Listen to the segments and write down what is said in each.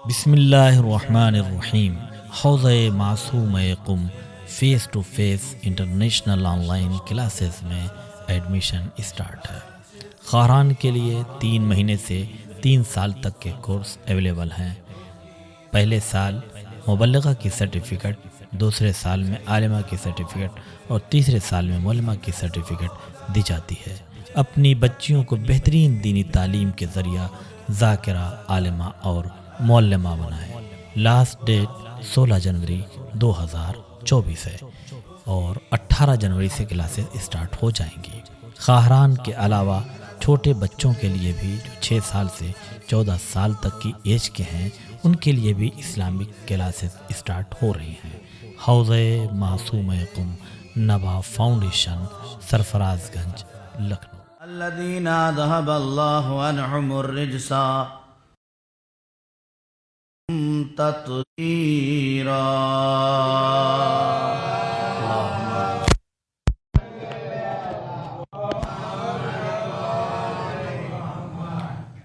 بسم اللہ الرحمن الرحیم۔ حوضہ معصوم Qom face to face international online classes میں ایڈمیشن اسٹارٹ ہے۔ خواہران کے لیے 3 مہینے سے 3 سال تک کے کورس اویلیبل ہیں۔ پہلے سال مبلغہ کی سرٹیفکیٹ، دوسرے سال میں عالمہ کی سرٹیفکیٹ اور تیسرے سال میں مولمہ کی سرٹیفکیٹ دی جاتی ہے۔ اپنی بچیوں کو بہترین دینی تعلیم کے ذریعہ ذاکرہ، عالمہ اور معلمہ بنائیں۔ لاسٹ ڈیٹ 16 جنوری 2024 ہے اور 18 جنوری سے کلاسز اسٹارٹ ہو جائیں گی۔ خواہران کے علاوہ چھوٹے بچوں کے لیے بھی جو 6 سال سے 14 سال تک کی ایج کے ہیں، ان کے لیے بھی اسلامک کلاسز اسٹارٹ ہو رہی ہیں۔ حوضہ معصوم قم، نبا فاؤنڈیشن، سرفراز گنج، لکھنؤ۔ الذين ذهب الله عنهم الرجس تطهيرا۔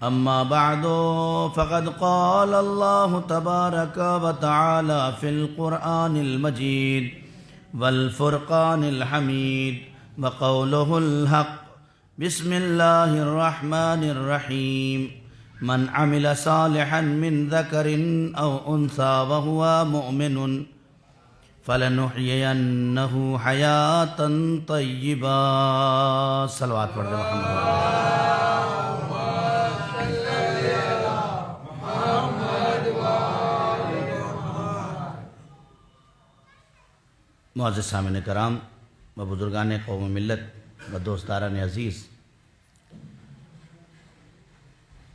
أما بعد فقد قال الله تبارك وتعالى في القرآن المجيد والفرقان الحميد وقوله الحق بسم الله الرحمن الرحيم من عمل صالحا من ذكر أو أنثى وهو مؤمن فلنحيينه حياة طيبة۔ صلوات پڑھ دیں محمد۔ معزز سامعین کرام و بزرگان قوم ملت و دوستداران عزیز،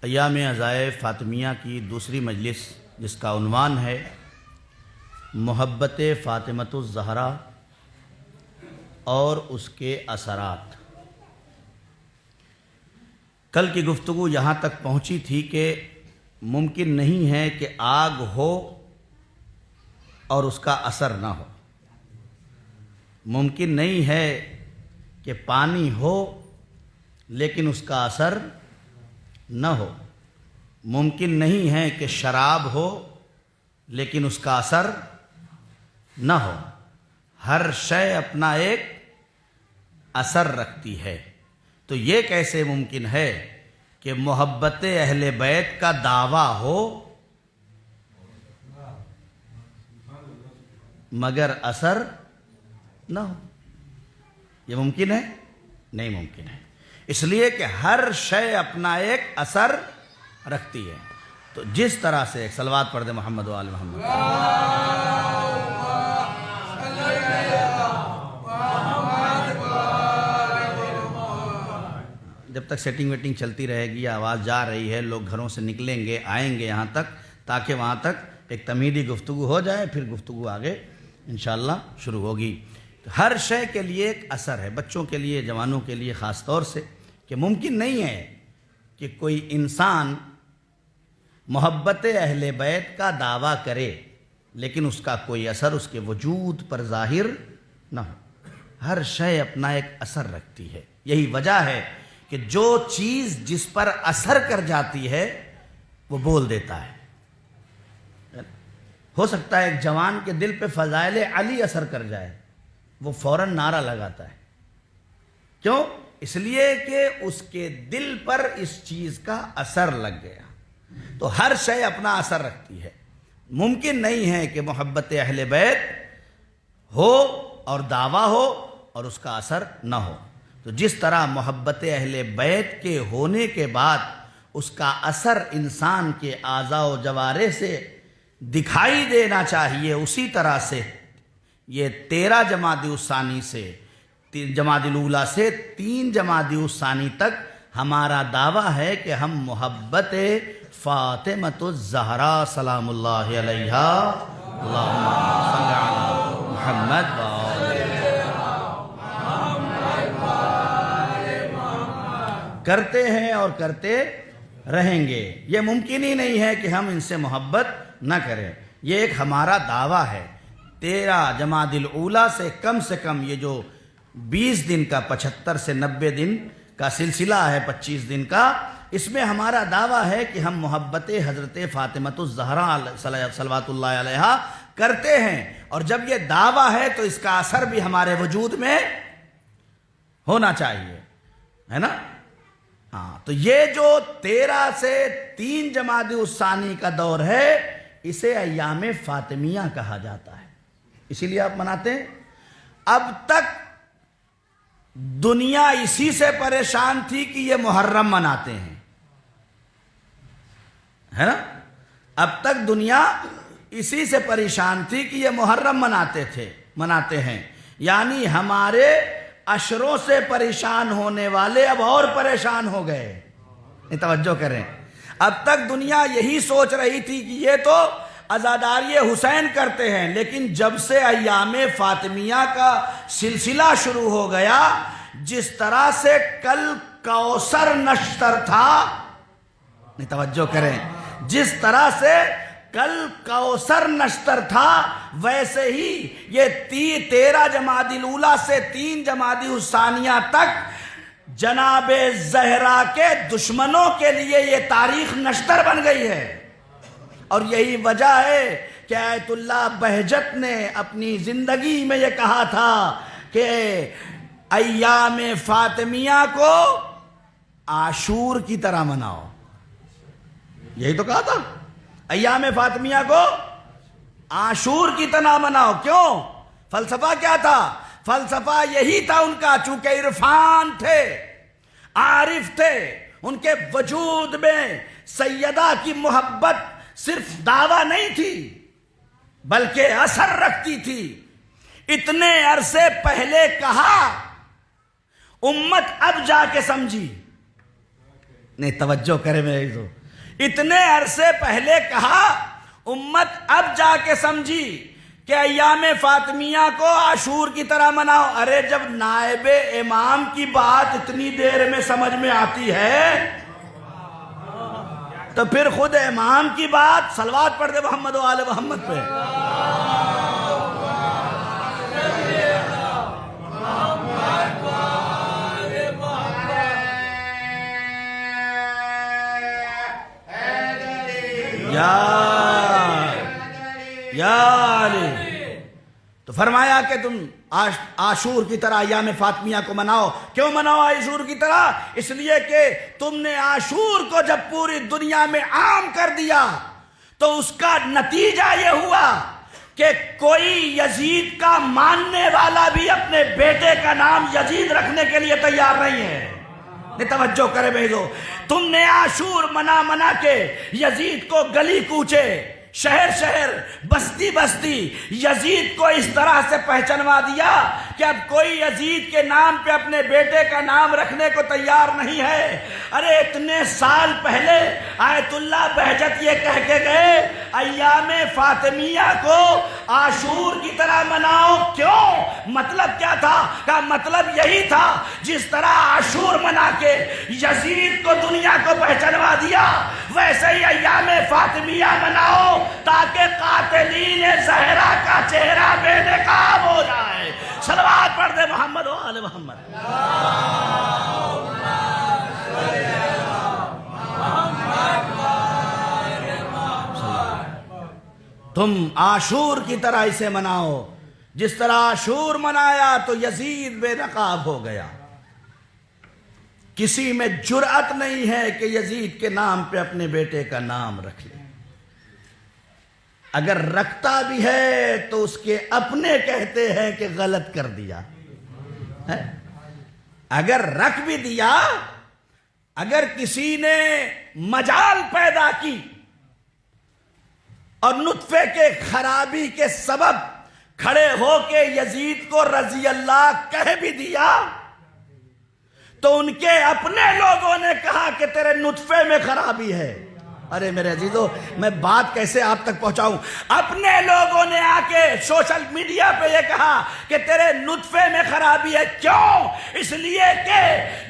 ایام عزائے فاطمیہ کی دوسری مجلس جس کا عنوان ہے محبت فاطمۃ الزہرا اور اس کے اثرات۔ کل کی گفتگو یہاں تک پہنچی تھی کہ ممکن نہیں ہے کہ آگ ہو اور اس کا اثر نہ ہو، ممکن نہیں ہے کہ پانی ہو لیکن اس کا اثر نہ ہو، ممکن نہیں ہے کہ شراب ہو لیکن اس کا اثر نہ ہو۔ ہر شے اپنا ایک اثر رکھتی ہے۔ تو یہ کیسے ممکن ہے کہ محبت اہل بیت کا دعویٰ ہو مگر اثر نہ ہو؟ یہ ممکن ہے؟ نہیں ممکن ہے، اس لیے کہ ہر شے اپنا ایک اثر رکھتی ہے۔ تو جس طرح سے ایک صلوات پڑھ دے محمد و آل محمد۔ جب تک سیٹنگ ویٹنگ چلتی رہے گی، آواز جا رہی ہے، لوگ گھروں سے نکلیں گے، آئیں گے یہاں تک، تاکہ وہاں تک ایک تمہیدی گفتگو ہو جائے، پھر گفتگو آگے انشاءاللہ شروع ہوگی۔ ہر شے کے لیے ایک اثر ہے، بچوں کے لیے، جوانوں کے لیے خاص طور سے، کہ ممکن نہیں ہے کہ کوئی انسان محبت اہل بیت کا دعویٰ کرے لیکن اس کا کوئی اثر اس کے وجود پر ظاہر نہ ہو۔ ہر شے اپنا ایک اثر رکھتی ہے۔ یہی وجہ ہے کہ جو چیز جس پر اثر کر جاتی ہے وہ بول دیتا ہے۔ ہو سکتا ہے ایک جوان کے دل پہ فضائل علی اثر کر جائے، وہ فوراً نعرہ لگاتا ہے۔ کیوں؟ اس لیے کہ اس کے دل پر اس چیز کا اثر لگ گیا۔ تو ہر شے اپنا اثر رکھتی ہے۔ ممکن نہیں ہے کہ محبت اہل بیت ہو اور دعویٰ ہو اور اس کا اثر نہ ہو۔ تو جس طرح محبت اہل بیت کے ہونے کے بعد اس کا اثر انسان کے اعضاء و جوارح سے دکھائی دینا چاہیے، اسی طرح سے یہ 13 جمادی الثانی سے، جمادی الاولیٰ سے 3 جمادی الثانی تک ہمارا دعویٰ ہے کہ ہم محبت فاطمۃ الزہرا سلام اللہ علیہا اللہم صل علی محمد کرتے ہیں اور کرتے رہیں گے۔ یہ ممکن ہی نہیں ہے کہ ہم ان سے محبت نہ کریں، یہ ایک ہمارا دعویٰ ہے۔ 13 جمادی الاولیٰ سے کم یہ جو 20 دن کا 75 سے 90 دن کا سلسلہ ہے 25 دن کا، اس میں ہمارا دعویٰ ہے کہ ہم محبت حضرت فاطمۃ الزہرا صلوات اللہ علیہا کرتے ہیں، اور جب یہ دعویٰ ہے تو اس کا اثر بھی ہمارے وجود میں ہونا چاہیے، ہے نا؟ ہاں، تو یہ جو 13 سے 3 جمادی الثانی کا دور ہے اسے ایام فاطمیہ کہا جاتا ہے، اسی لیے آپ مناتے ہیں۔ اب تک دنیا اسی سے پریشان تھی کہ یہ محرم مناتے ہیں، ہے نا؟ اب تک دنیا اسی سے پریشان تھی کہ یہ محرم مناتے ہیں، یعنی ہمارے عشروں سے پریشان ہونے والے اب اور پریشان ہو گئے۔ توجہ کریں، اب تک دنیا یہی سوچ رہی تھی کہ یہ تو عزاداری حسین کرتے ہیں، لیکن جب سے ایام فاطمیہ کا سلسلہ شروع ہو گیا، جس طرح سے کل کوثر نشتر تھا، توجہ کریں، جس طرح سے کل کوثر نشتر تھا، ویسے ہی یہ 13 جمادی الاولیٰ سے 3 جمادی الثانیہ تک جناب زہرا کے دشمنوں کے لیے یہ تاریخ نشتر بن گئی ہے۔ اور یہی وجہ ہے کہ آیت اللہ بہجت نے اپنی زندگی میں یہ کہا تھا کہ ایام فاطمیہ کو عاشور کی طرح مناؤ، یہی تو کہا تھا، ایام فاطمیہ کو عاشور کی طرح مناؤ۔ کیوں؟ فلسفہ کیا تھا؟ فلسفہ یہی تھا ان کا، چونکہ عرفان تھے، عارف تھے، ان کے وجود میں سیدہ کی محبت صرف دعویٰ نہیں تھی بلکہ اثر رکھتی تھی۔ اتنے عرصے پہلے کہا، امت اب جا کے سمجھی، نہیں توجہ کرے میرے تو، اتنے عرصے پہلے کہا، امت اب جا کے سمجھی کہ ایام فاطمیہ کو عاشور کی طرح مناؤ۔ ارے جب نائب امام کی بات اتنی دیر میں سمجھ میں آتی ہے تو پھر خود امام کی بات، صلوات پڑھ دے محمد و آل محمد پہ۔ یا علی، تو فرمایا کہ تم عاشور کی طرح ایام فاطمیہ کو مناؤ۔ کیوں مناؤ عاشور کی طرح؟ اس لیے کہ تم نے عاشور کو جب پوری دنیا میں عام کر دیا تو اس کا نتیجہ یہ ہوا کہ کوئی یزید کا ماننے والا بھی اپنے بیٹے کا نام یزید رکھنے کے لیے تیار نہیں ہے۔ توجہ کرے بھائیو، تم نے عاشور منا کے یزید کو گلی کوچے، شہر شہر، بستی بستی یزید کو اس طرح سے پہچانوا دیا کہ اب کوئی یزید کے نام پہ اپنے بیٹے کا نام رکھنے کو تیار نہیں ہے۔ ارے اتنے سال پہلے آیت اللہ بہجت یہ کہہ کے گئے ایام فاطمیہ کو عاشور کی طرح مناؤ۔ کیوں؟ مطلب کیا تھا؟ کہ مطلب یہی تھا، جس طرح عاشور منا کے یزید کو دنیا کو پہچانوا دیا، ویسے ہی ایام فاطمیہ مناؤ تاکہ قاتلین زہرا کا چہرہ بے نقاب ہو جائے۔ صلوات پڑھ دے محمد و آل محمد۔ تم عاشور کی طرح اسے مناؤ، جس طرح عاشور منایا تو یزید بے نقاب ہو گیا۔ کسی میں جرأت نہیں ہے کہ یزید کے نام پہ اپنے بیٹے کا نام رکھ لے، اگر رکھتا بھی ہے تو اس کے اپنے کہتے ہیں کہ غلط کر دیا ہے۔ اگر رکھ بھی دیا، اگر کسی نے مجال پیدا کی اور نطفے کے خرابی کے سبب کھڑے ہو کے یزید کو رضی اللہ کہہ بھی دیا تو ان کے اپنے لوگوں نے کہا کہ تیرے نطفے میں خرابی ہے۔ ارے میرے عزیزو، میں بات کیسے آپ تک پہنچاؤں؟ اپنے لوگوں نے آ کے سوشل میڈیا پہ یہ کہا کہ تیرے نطفے میں خرابی ہے۔ کیوں؟ اس لیے کہ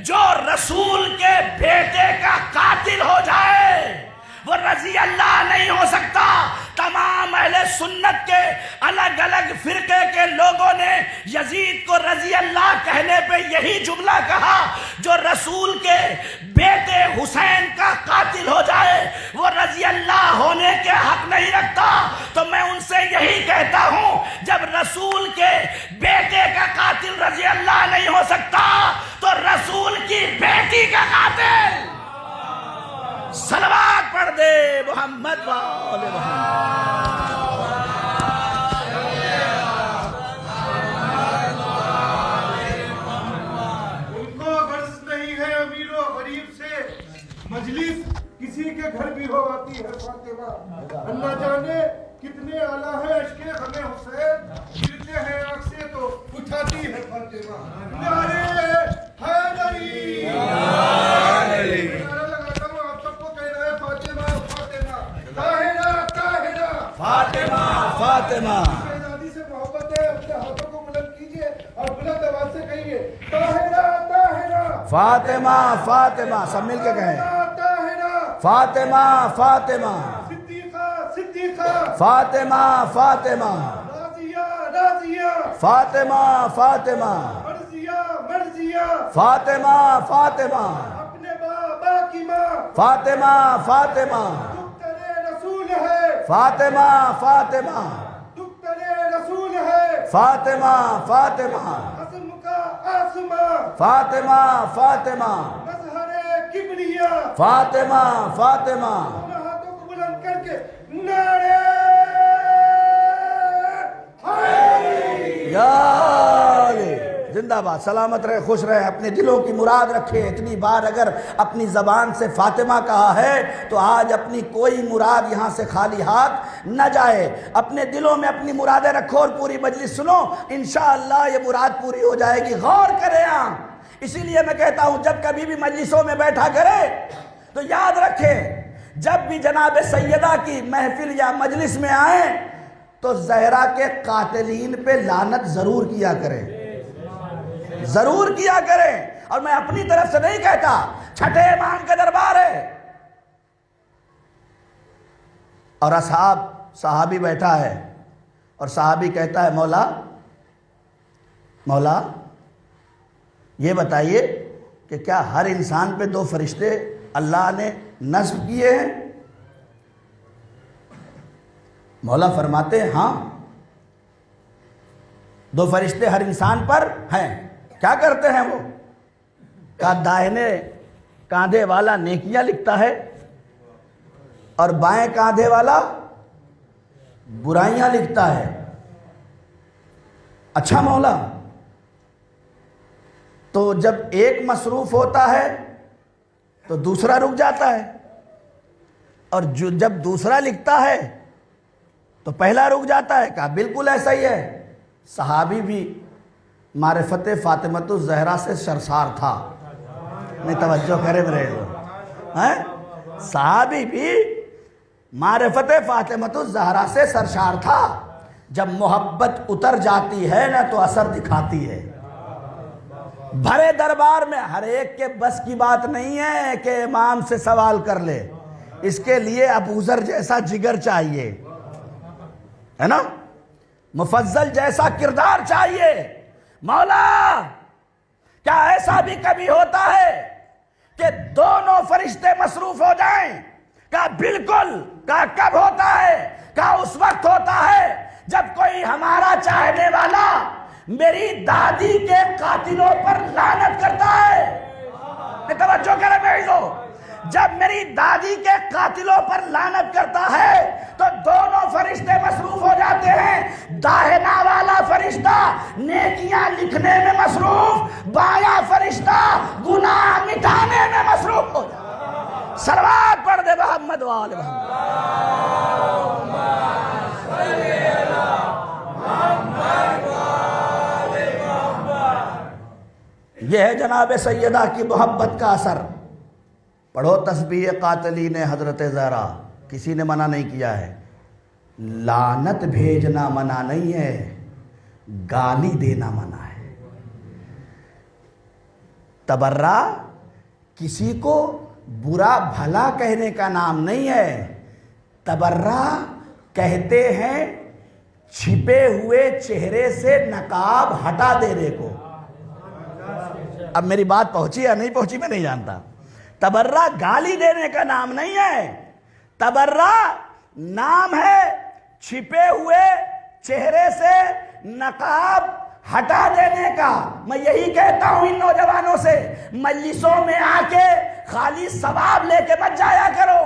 جو رسول کے بیٹے کا قاتل ہو جائے وہ رضی اللہ نہیں ہو سکتا۔ تمام اہل سنت کے الگ الگ فرقے کے لوگوں نے یزید کو رضی اللہ کہنے پہ یہی جملہ کہا، جو رسول کے بیٹے حسین کا قاتل ہو جائے وہ رضی اللہ ہونے کے حق نہیں رکھتا، تو میں ان سے یہی کہتا ہوں جب رسول کے بیٹے کا قاتل رضی اللہ نہیں ہو سکتا تو رسول کی بیٹی کا قاتل صلوات پڑھ دے محمد وآل محمد۔ مجلس کسی کے گھر بھی ہو آتی ہے فاطمہ، اللہ جانے کتنے اعلیٰ ہے عشق غم حسین، گرتے ہیں آنکھ سے تو اٹھاتی ہے فاطمہ۔ نعرے حیدری، نعرہ لگاتا ہوں آپ سب کو کہنا ہے فاطمہ فاطمہ، طاہرہ طاہرہ، فاطمہ فاطمہ۔ شہزادی سے محبت ہے، اپنے ہاتھوں کو بلند کیجئے اور بلند آواز سے کہیے طاہرہ طاہرہ، فاطمہ فاطمہ، سب مل کے کہیں فاطمہ فاطمہ، صدیقہ صدیقہ، فاطمہ فاطمہ، راضیہ راضیہ، فاطمہ فاطمہ، مرضیہ مرضیہ، فاطمہ فاطمہ، اپنے بابا کی ماں، فاطمہ فاطمہ، دختر رسول ہے، فاطمہ فاطمہ، دختر رسول ہے، فاطمہ فاطمہ، عزم کا آسماں، فاطمہ فاطمہ، مظہر کبریا، فاطمہ فاطمہ۔ اپنے ہاتھوں کو بلند کر کے نعرے حیدری، یا علی، زندہ باد، سلامت رہے، خوش رہے، اپنے دلوں کی مراد رکھے۔ اتنی بار اگر اپنی زبان سے فاطمہ کہا ہے تو آج اپنی کوئی مراد یہاں سے خالی ہاتھ نہ جائے۔ اپنے دلوں میں اپنی مرادیں رکھو اور پوری مجلس سنو، انشاءاللہ یہ مراد پوری ہو جائے گی۔ غور کریں آپ، اسی لیے میں کہتا ہوں جب کبھی بھی مجلسوں میں بیٹھا کرے تو یاد رکھے، جب بھی جناب سیدہ کی محفل یا مجلس میں آئیں تو زہرا کے قاتلین پہ لعنت ضرور کیا کریں، ضرور کیا کریں۔ اور میں اپنی طرف سے نہیں کہتا، چھٹے امام کا دربار ہے اور صحابی بیٹھا ہے اور صحابی کہتا ہے مولا مولا یہ بتائیے کہ کیا ہر انسان پہ 2 فرشتے اللہ نے نصب کیے ہیں؟ مولا فرماتے ہیں ہاں 2 فرشتے ہر انسان پر ہیں۔ کیا کرتے ہیں وہ؟ کہا داہنے کاندھے والا نیکیاں لکھتا ہے اور بائیں کاندھے والا برائیاں لکھتا ہے۔ اچھا مولا، تو جب ایک مصروف ہوتا ہے تو دوسرا رک جاتا ہے، اور جب دوسرا لکھتا ہے تو پہلا رک جاتا ہے۔ کہا بالکل ایسا ہی ہے۔ صحابی بھی معرفت فاطمۃ الزہرا سے سرشار تھا، نہیں توجہ کرے میرے صحابی بھی معرفت فاطمۃ الزہرا سے سرشار تھا۔ جب محبت اتر جاتی ہے نا تو اثر دکھاتی ہے۔ بھرے دربار میں ہر ایک کے بس کی بات نہیں ہے کہ امام سے سوال کر لے، اس کے لیے ابوذر جیسا جگر چاہیے، ہے نا، مفضل جیسا کردار چاہیے۔ مولا کیا ایسا بھی کبھی ہوتا ہے کہ دونوں فرشتے مصروف ہو جائیں؟ کہا بالکل۔ کہا کب ہوتا ہے؟ کہا اس وقت ہوتا ہے جب کوئی ہمارا چاہنے والا میری دادی کے قاتلوں پر لعنت کرتا ہے۔ توجہ کرے بھائیو، جب میری دادی کے قاتلوں پر لعنت کرتا ہے تو دونوں فرشتے مصروف ہو جاتے ہیں۔ داہنا والا فرشتہ نیکیاں لکھنے میں مصروف، بایاں فرشتہ گناہ مٹانے میں مصروف ہو جاتا ہے۔ صلوات پڑھ دے محمد وآل یہ ہے جناب سیدہ کی محبت کا اثر۔ پڑھو تسبیح قاتلین حضرت زہرا، کسی نے منع نہیں کیا ہے۔ لعنت بھیجنا منع نہیں ہے، گالی دینا منع ہے۔ تبرہ کسی کو برا بھلا کہنے کا نام نہیں ہے، تبرہ کہتے ہیں چھپے ہوئے چہرے سے نقاب ہٹا دینے کو۔ اب میری بات پہنچی یا نہیں پہنچی میں نہیں جانتا۔ تبرہ گالی دینے کا نام نہیں ہے، تبرہ نام ہے چھپے ہوئے چہرے سے نقاب ہٹا دینے کا۔ میں یہی کہتا ہوں ان نوجوانوں سے، مجلسوں میں آ کے خالی ثواب لے کے مت جایا کرو۔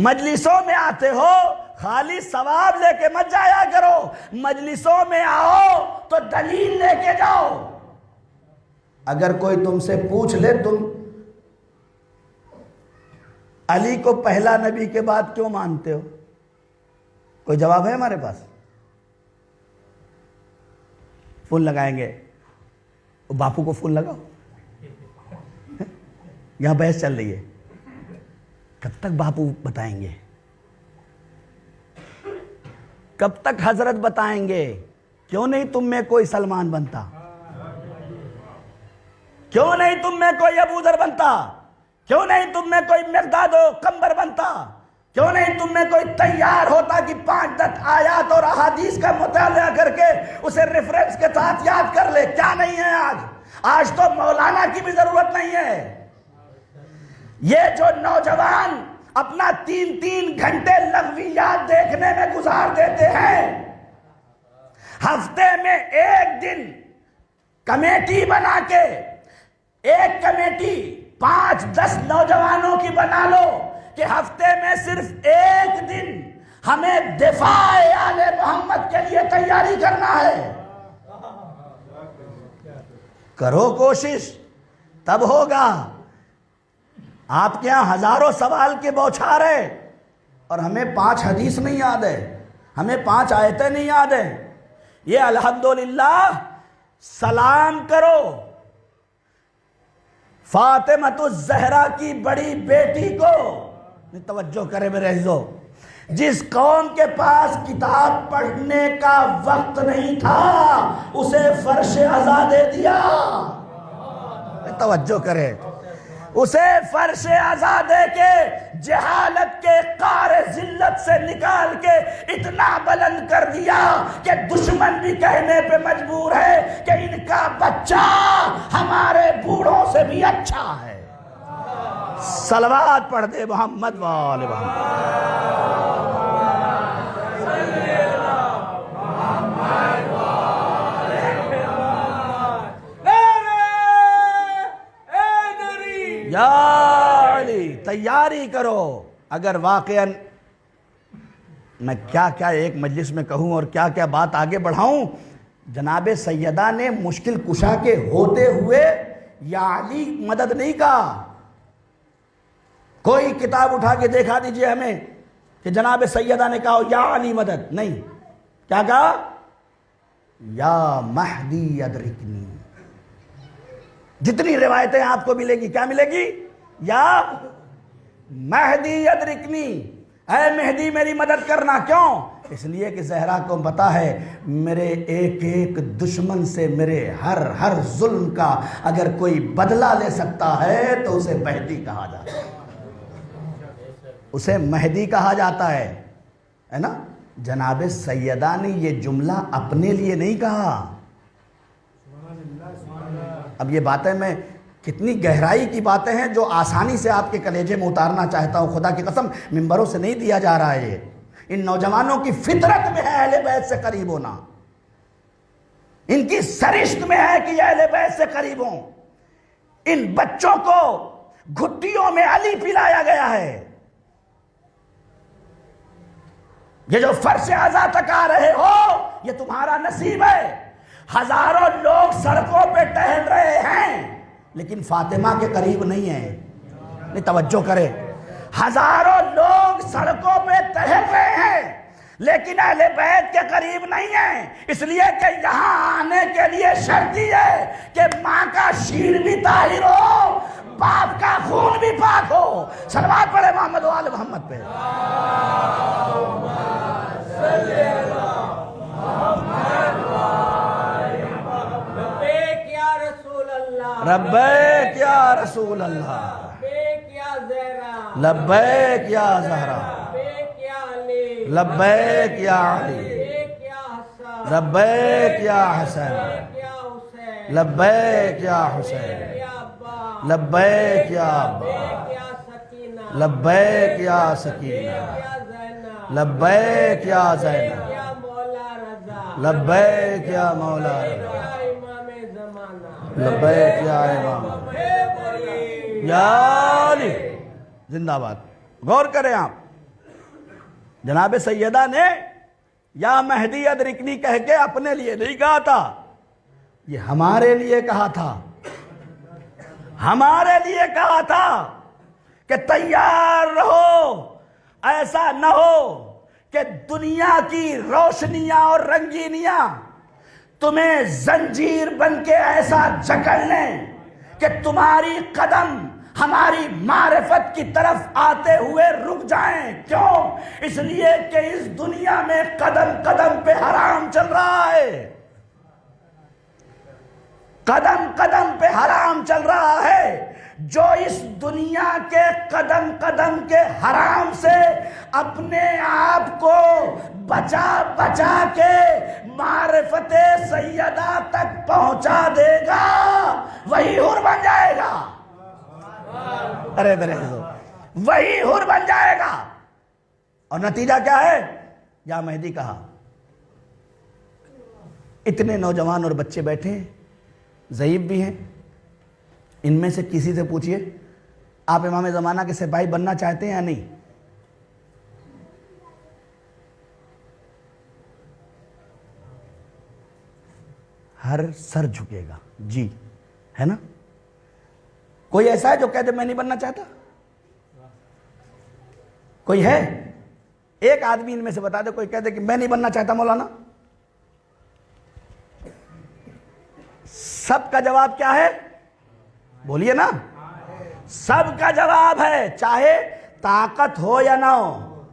مجلسوں میں آتے ہو خالی ثواب لے کے مت جایا کرو، مجلسوں میں آؤ تو دلیل لے کے جاؤ۔ اگر کوئی تم سے پوچھ لے تم علی کو پہلا نبی کے بعد کیوں مانتے ہو، کوئی جواب ہے ہمارے پاس؟ فون لگائیں گے، باپو کو فون لگاؤ، یہاں بحث چل رہی ہے، کب تک باپو بتائیں گے، کب تک حضرت بتائیں گے؟ کیوں نہیں تم میں کوئی سلمان بنتا، کیوں نہیں تم میں کوئی ابو ذر بنتا، کیوں نہیں تم میں کوئی مقداد و قنبر بنتا، کیوں نہیں تم میں کوئی تیار ہوتا کہ 5-10 آیات اور احادیث کا مطالعہ کر کے اسے ریفرنس کے ساتھ یاد کر لے؟ کیا نہیں ہے آج تو مولانا کی بھی ضرورت نہیں ہے۔ یہ جو نوجوان اپنا 3 گھنٹے لغویات دیکھنے میں گزار دیتے ہیں، ہفتے میں ایک دن کمیٹی بنا کے، ایک کمیٹی 5-10 نوجوانوں کی بنا لو کہ ہفتے میں صرف ایک دن ہمیں دفاع آل محمد کے لیے تیاری کرنا ہے۔ کرو کوشش، تب ہوگا۔ آپ کے یہاں ہزاروں سوال کے بوچھار ہے اور ہمیں 5 حدیث نہیں یاد ہے، ہمیں 5 آیتیں نہیں یاد ہیں۔ یہ الحمدللہ سلام کرو فاطمہ الزہرا کی بڑی بیٹی کو، توجہ کرے میرے عزیزو، جس قوم کے پاس کتاب پڑھنے کا وقت نہیں تھا اسے فرش عزا دے دیا، توجہ کرے، اسے فرش عزا دے کے جہالت کے قعر ذلت سے نکال کے اتنا بلند کر دیا کہ دشمن بھی کہنے پہ مجبور ہے کہ ان کا بچہ ہمارے بوڑھوں سے بھی اچھا ہے۔ صلوات پڑھ دے محمد وآل محمد۔ یا علی تیاری کرو۔ اگر واقعاً میں کیا ایک مجلس میں کہوں اور کیا بات آگے بڑھاؤں، جناب سیدہ نے مشکل کشا کے ہوتے ہوئے یا علی مدد نہیں کہا۔ کوئی کتاب اٹھا کے دیکھا دیجئے ہمیں کہ جناب سیدہ نے کہا یا علی مدد، نہیں، کیا کہا؟ یا مہدی ادرکنی۔ جتنی روایتیں آپ کو ملے گی، کیا ملے گی؟ یا مہدی ادرکنی، اے مہدی میری مدد کرنا۔ کیوں؟ اس لیے کہ زہرا کو پتا ہے میرے ایک ایک دشمن سے، میرے ہر ظلم کا اگر کوئی بدلہ لے سکتا ہے تو اسے مہدی کہا جاتا ہے، اسے مہدی کہا جاتا ہے نا۔ جناب سیدہ نے یہ جملہ اپنے لیے نہیں کہا۔ اب یہ باتیں میں کتنی گہرائی کی باتیں ہیں جو آسانی سے آپ کے کلیجے میں اتارنا چاہتا ہوں، خدا کی قسم ممبروں سے نہیں دیا جا رہا ہے۔ ان نوجوانوں کی فطرت میں ہے اہل بیت سے قریب ہونا، ان کی سرشت میں ہے کہ اہل بیت سے قریب ہوں۔ ان بچوں کو گھٹیوں میں علی پلایا گیا ہے۔ یہ جو فرش عزا تک آ رہے ہو یہ تمہارا نصیب ہے۔ ہزاروں لوگ سڑکوں پہ ٹہل رہے ہیں لیکن فاطمہ کے قریب نہیں ہیں، نہیں، توجہ کرے، ہزاروں لوگ سڑکوں پہ ٹہل رہے ہیں لیکن اہل بیت کے قریب نہیں ہیں، اس لیے کہ یہاں آنے کے لیے شرط ہے کہ ماں کا شیر بھی طاہر ہو، باپ کا خون بھی پاک ہو۔ صلوات پڑھے محمد و آل محمد پہ۔ لبیک یا رسول اللہ، لبیک یا زہرا، لبیک یا علی، لبیک یا حسین، لبیک یا حسین، لبیک یا عباس، لبیک یا سکینہ، لبیک یا زینب، لبیک یا مولا رضا، لبیک یا امام یا علی، زندہ باد۔ غور کریں آپ، جناب سیدہ نے یا مہدی ادرکنی کہہ کے اپنے لیے نہیں کہا تھا، یہ ہمارے لیے کہا تھا، ہمارے لیے کہا تھا کہ تیار رہو، ایسا نہ ہو کہ دنیا کی روشنیاں اور رنگینیاں تمہیں زنجیر بن کے ایسا جکڑ لیں کہ تمہاری قدم ہماری معرفت کی طرف آتے ہوئے رک جائیں۔ کیوں؟ اس لیے کہ اس دنیا میں قدم قدم پہ حرام چل رہا ہے، قدم قدم پہ حرام چل رہا ہے۔ جو اس دنیا کے قدم قدم کے حرام سے اپنے آپ کو بچا بچا کے معرفت سیدہ تک پہنچا دے گا، وہی حور بن جائے گا۔ ارے میرے حضور، وہی حور بن جائے گا۔ اور نتیجہ کیا ہے؟ یا مہدی کہا۔ اتنے نوجوان اور بچے بیٹھے ہیں، ضعیف بھی ہیں، ان میں سے کسی سے پوچھئے آپ امام زمانہ کے سپاہی بننا چاہتے ہیں یا نہیں؟ ہر سر جھکے گا، جی ہے نا؟ کوئی ایسا ہے جو کہہ دے میں نہیں بننا چاہتا؟ کوئی ہے؟ ایک آدمی ان میں سے بتا دے کوئی کہہ دے کہ میں نہیں بننا چاہتا مولانا۔ سب کا جواب کیا ہے؟ بولیے نا، سب کا جواب ہے، چاہے طاقت ہو یا نہ ہو۔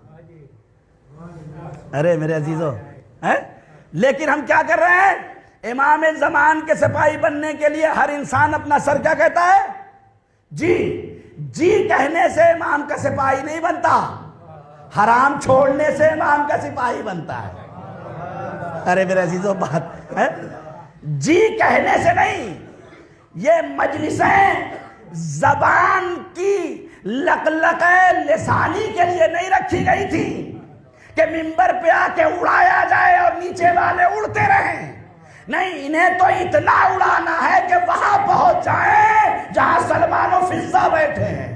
ارے میرے عزیزو، لیکن ہم کیا کر رہے ہیں؟ امام زمان کے سپاہی بننے کے لیے ہر انسان اپنا سر کیا کہتا ہے؟ جی جی کہنے سے امام کا سپاہی نہیں بنتا، حرام چھوڑنے سے امام کا سپاہی بنتا ہے۔ ارے میرے عزیزو، بات ہے جی کہنے سے نہیں۔ یہ مجلسیں زبان کی لقلقہ لسانی کے لیے نہیں رکھی گئی تھی کہ منبر پہ آ کے اڑایا جائے اور نیچے والے اڑتے رہیں۔ نہیں، انہیں تو اتنا اڑانا ہے کہ وہاں پہنچ جائیں جہاں سلمان و فضہ بیٹھے ہیں۔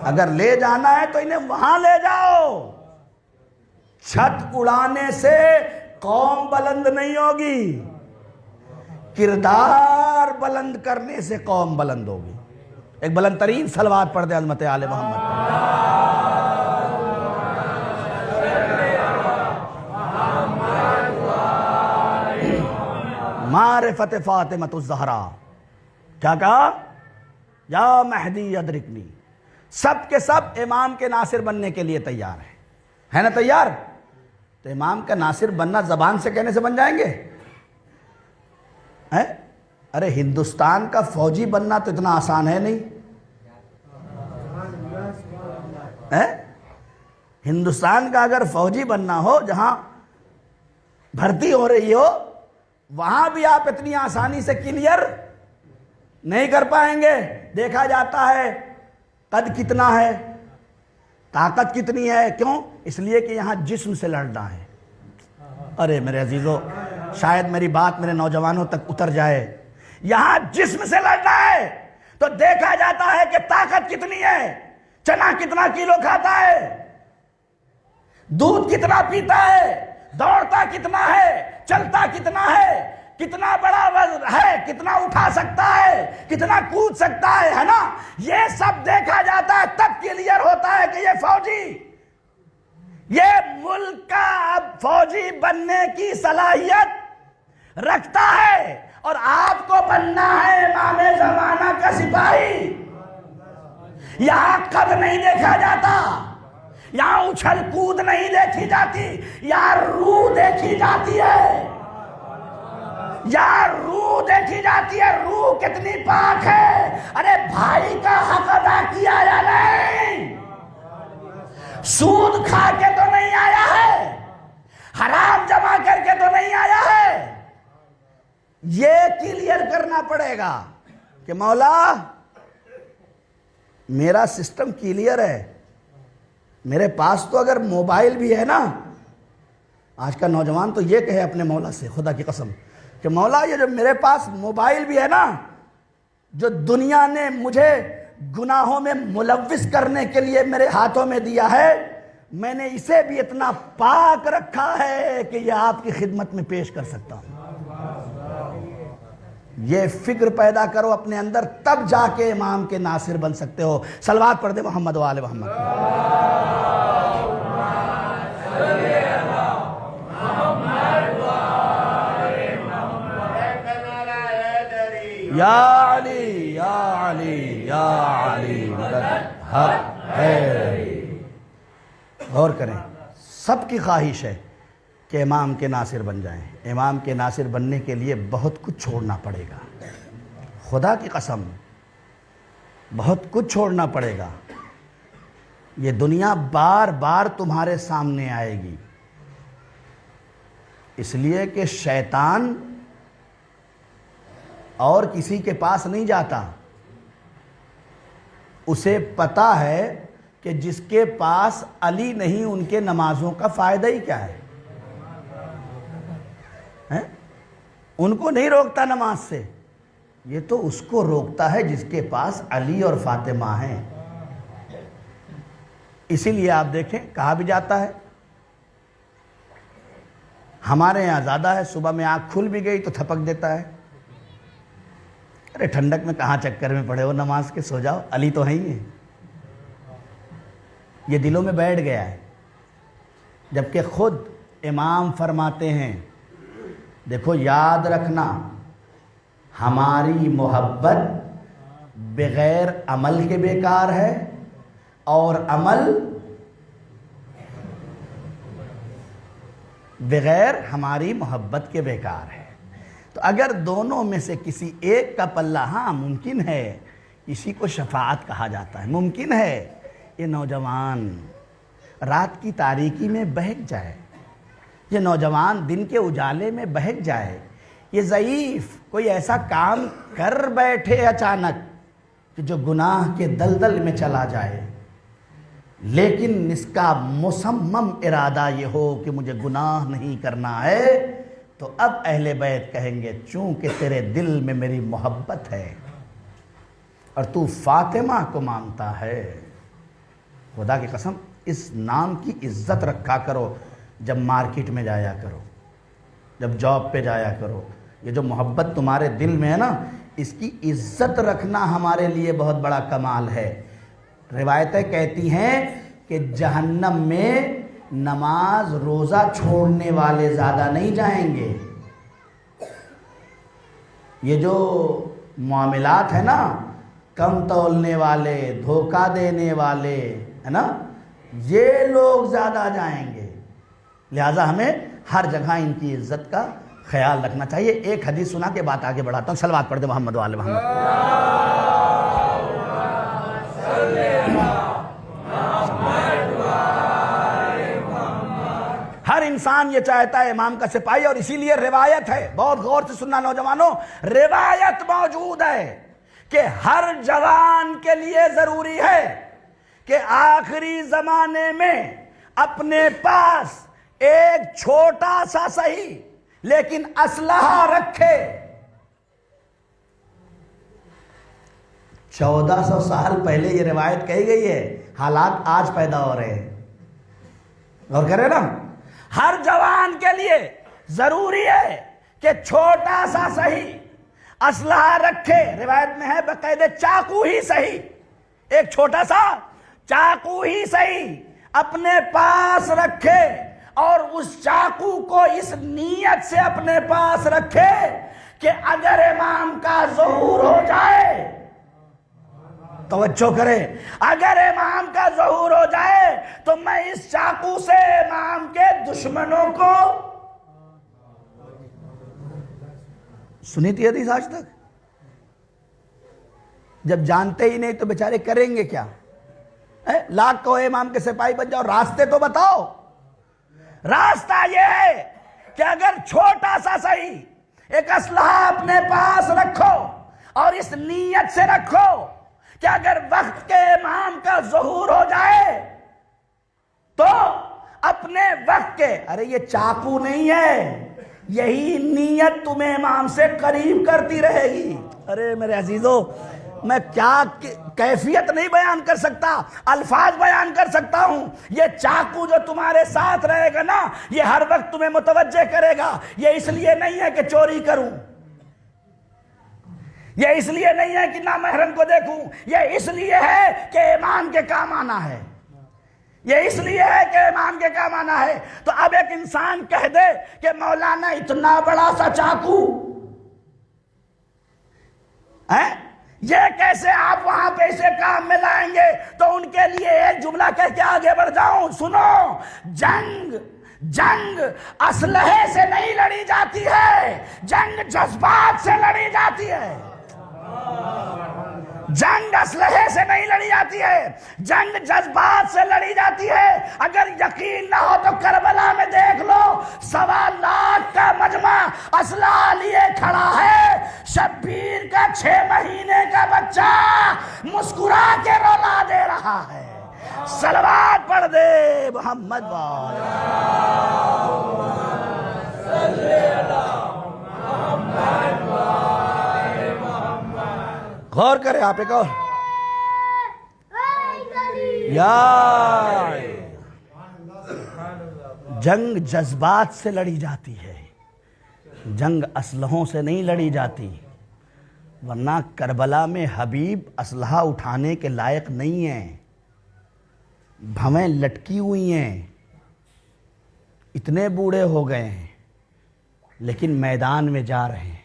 اگر لے جانا ہے تو انہیں وہاں لے جاؤ۔ چھت اڑانے سے قوم بلند نہیں ہوگی، کردار بلند کرنے سے قوم بلند ہوگی۔ ایک بلند ترین صلوات پڑھ دے عظمت آل محمد۔ معرفت فاطمۃ الزہرا، کیا کہا؟ یا مہدی ادرکنی۔ سب کے سب امام کے ناصر بننے کے لیے تیار ہیں، ہے نا تیار؟ تو امام کا ناصر بننا زبان سے کہنے سے بن جائیں گے؟ ارے ہندوستان کا فوجی بننا تو اتنا آسان ہے نہیں۔ ہندوستان کا اگر فوجی بننا ہو، جہاں بھرتی ہو رہی ہو، وہاں بھی آپ اتنی آسانی سے کلیئر نہیں کر پائیں گے۔ دیکھا جاتا ہے قد کتنا ہے، طاقت کتنی ہے۔ کیوں؟ اس لیے کہ یہاں جسم سے لڑنا ہے۔ ارے میرے عزیزو، شاید میری بات میرے نوجوانوں تک اتر جائے۔ یہاں جسم سے لڑنا ہے تو دیکھا جاتا ہے کہ طاقت کتنی ہے، چنا کتنا کلو کھاتا ہے، دودھ کتنا پیتا ہے، دوڑتا کتنا ہے، چلتا کتنا ہے، کتنا بڑا وزن ہے، کتنا اٹھا سکتا ہے، کتنا کود سکتا ہے نا؟ یہ سب دیکھا جاتا ہے، تب کلیئر ہوتا ہے کہ یہ فوجی، یہ ملک کا اب فوجی بننے کی صلاحیت رکھتا ہے۔ اور آپ کو بننا ہے امام زمانہ کا سپاہی۔ یہاں قد نہیں دیکھا جاتا، یہاں اچھل کود نہیں دیکھی جاتی، یہاں روح دیکھی جاتی ہے، یہاں روح دیکھی جاتی ہے۔ روح کتنی پاک ہے۔ ارے بھائی کا حق ادا کیا یا نہیں؟ سود کھا کے تو نہیں آیا ہے، حرام جمع کر کے تو نہیں آیا ہے۔ یہ کلیئر کرنا پڑے گا کہ مولا میرا سسٹم کلیئر ہے، میرے پاس تو اگر موبائل بھی ہے نا، آج کا نوجوان تو یہ کہے اپنے مولا سے خدا کی قسم کہ مولا یہ جو میرے پاس موبائل بھی ہے نا، جو دنیا نے مجھے گناہوں میں ملوث کرنے کے لیے میرے ہاتھوں میں دیا ہے، میں نے اسے بھی اتنا پاک رکھا ہے کہ یہ آپ کی خدمت میں پیش کر سکتا ہوں۔ یہ فکر پیدا کرو اپنے اندر، تب جا کے امام کے ناصر بن سکتے ہو۔ صلوات پڑھ دے محمد و آل محمد۔ یا علی یا علی یا علی مدد حق ہے۔ غور کریں، سب کی خواہش ہے کہ امام کے ناصر بن جائیں۔ امام کے ناصر بننے کے لیے بہت کچھ چھوڑنا پڑے گا، خدا کی قسم بہت کچھ چھوڑنا پڑے گا۔ یہ دنیا بار بار تمہارے سامنے آئے گی، اس لیے کہ شیطان اور کسی کے پاس نہیں جاتا، اسے پتا ہے کہ جس کے پاس علی نہیں ان کے نمازوں کا فائدہ ہی کیا ہے؟ ان کو نہیں روکتا نماز سے، یہ تو اس کو روکتا ہے جس کے پاس علی اور فاطمہ ہیں۔ اسی لیے آپ دیکھیں کہا بھی جاتا ہے، ہمارے یہاں زیادہ ہے، صبح میں آنکھ کھل بھی گئی تو تھپک دیتا ہے، ارے ٹھنڈک میں کہاں چکر میں پڑے ہو، نماز کے سو جاؤ، علی تو ہے ہی ہے۔ یہ دلوں میں بیٹھ گیا ہے، جبکہ خود امام فرماتے ہیں، دیکھو یاد رکھنا ہماری محبت بغیر عمل کے بیکار ہے، اور عمل بغیر ہماری محبت کے بیکار ہے۔ تو اگر دونوں میں سے کسی ایک کا پلہ، ہاں ممکن ہے، اسی کو شفاعت کہا جاتا ہے، ممکن ہے یہ نوجوان رات کی تاریکی میں بہک جائے، یہ نوجوان دن کے اجالے میں بہک جائے، یہ ضعیف کوئی ایسا کام کر بیٹھے اچانک کہ جو گناہ کے دلدل میں چلا جائے، لیکن اس کا مصمم ارادہ یہ ہو کہ مجھے گناہ نہیں کرنا ہے، تو اب اہل بیت کہیں گے چونکہ تیرے دل میں میری محبت ہے اور تو فاطمہ کو مانتا ہے، خدا کی قسم اس نام کی عزت رکھا کرو، جب مارکیٹ میں جایا کرو، جب جاب پہ جایا کرو، یہ جو محبت تمہارے دل میں ہے نا، اس کی عزت رکھنا ہمارے لیے بہت بڑا کمال ہے۔ روایتیں کہتی ہیں کہ جہنم میں نماز روزہ چھوڑنے والے زیادہ نہیں جائیں گے، یہ جو معاملات ہیں نا، کم تولنے والے، دھوکہ دینے والے، ہے نا، یہ لوگ زیادہ جائیں گے۔ لہٰذا ہمیں ہر جگہ ان کی عزت کا خیال رکھنا چاہیے۔ ایک حدیث سنا کے بات آگے بڑھاتا ہوں، صلوات پڑھ دے محمد و آل محمد۔ ہر انسان یہ چاہتا ہے امام کا سپاہی، اور اسی لیے روایت ہے، بہت غور سے سننا نوجوانوں، روایت موجود ہے کہ ہر جوان کے لیے ضروری ہے کہ آخری زمانے میں اپنے پاس ایک چھوٹا سا صحیح لیکن اسلحہ رکھے۔ 1400 سال پہلے یہ روایت کہی گئی ہے، حالات آج پیدا ہو رہے ہیں، غور کریں نا۔ ہر جوان کے لیے ضروری ہے کہ چھوٹا سا صحیح اسلحہ رکھے، روایت میں ہے باقاعدہ چاقو ہی صحیح، ایک چھوٹا سا چاقو ہی صحیح اپنے پاس رکھے، اور اس چاقو کو اس نیت سے اپنے پاس رکھے کہ اگر امام کا ظہور ہو جائے، توجہ کرے، اگر امام کا ظہور ہو جائے تو میں اس چاقو سے امام کے دشمنوں کو، سنی تھی حدیث آج تک؟ جب جانتے ہی نہیں تو بیچارے کریں گے کیا؟ لاکھ کو امام کے سپاہی بن جاؤ، راستے تو بتاؤ۔ راستہ یہ ہے کہ اگر چھوٹا سا صحیح ایک اسلحہ اپنے پاس رکھو اور اس نیت سے رکھو کہ اگر وقت کے امام کا ظہور ہو جائے تو اپنے وقت کے، ارے یہ چاقو نہیں ہے، یہی نیت تمہیں امام سے قریب کرتی رہے گی۔ ارے میرے عزیزو، میں کیا کیفیت نہیں بیان کر سکتا، الفاظ بیان کر سکتا ہوں۔ یہ چاقو جو تمہارے ساتھ رہے گا نا، یہ ہر وقت تمہیں متوجہ کرے گا۔ یہ اس لیے نہیں ہے کہ چوری کروں، یہ اس لیے نہیں ہے کہ نامحرم کو دیکھوں، یہ اس لیے ہے کہ امام کے کام آنا ہے، یہ اس لیے ہے کہ امام کے کام آنا ہے۔ تو اب ایک انسان کہہ دے کہ مولانا اتنا بڑا سا چاقو، یہ کیسے آپ وہاں پہ اسے کام میں لائیں گے؟ تو ان کے لیے ایک جملہ کہہ کے آگے بڑھ جاؤں، سنو، جنگ اسلحے سے نہیں لڑی جاتی ہے، جنگ جذبات سے لڑی جاتی ہے۔ جنگ اسلحے سے نہیں لڑی جاتی ہے، جنگ جذبات سے لڑی جاتی ہے۔ اگر یقین نہ ہو تو کربلا میں دیکھ لو، 1.25 لاکھ کا مجمع اسلحہ لیے کھڑا ہے، شبیر کا 6 مہینے کا بچہ مسکرا کے رولا دے رہا ہے۔ صلوات پڑھ دے محمد غور کرے آپ ایک اور یا جنگ جذبات سے لڑی جاتی ہے، جنگ اسلحوں سے نہیں لڑی جاتی، ورنہ کربلا میں حبیب اسلحہ اٹھانے کے لائق نہیں ہیں، بھویں لٹکی ہوئی ہیں، اتنے بوڑھے ہو گئے ہیں، لیکن میدان میں جا رہے ہیں،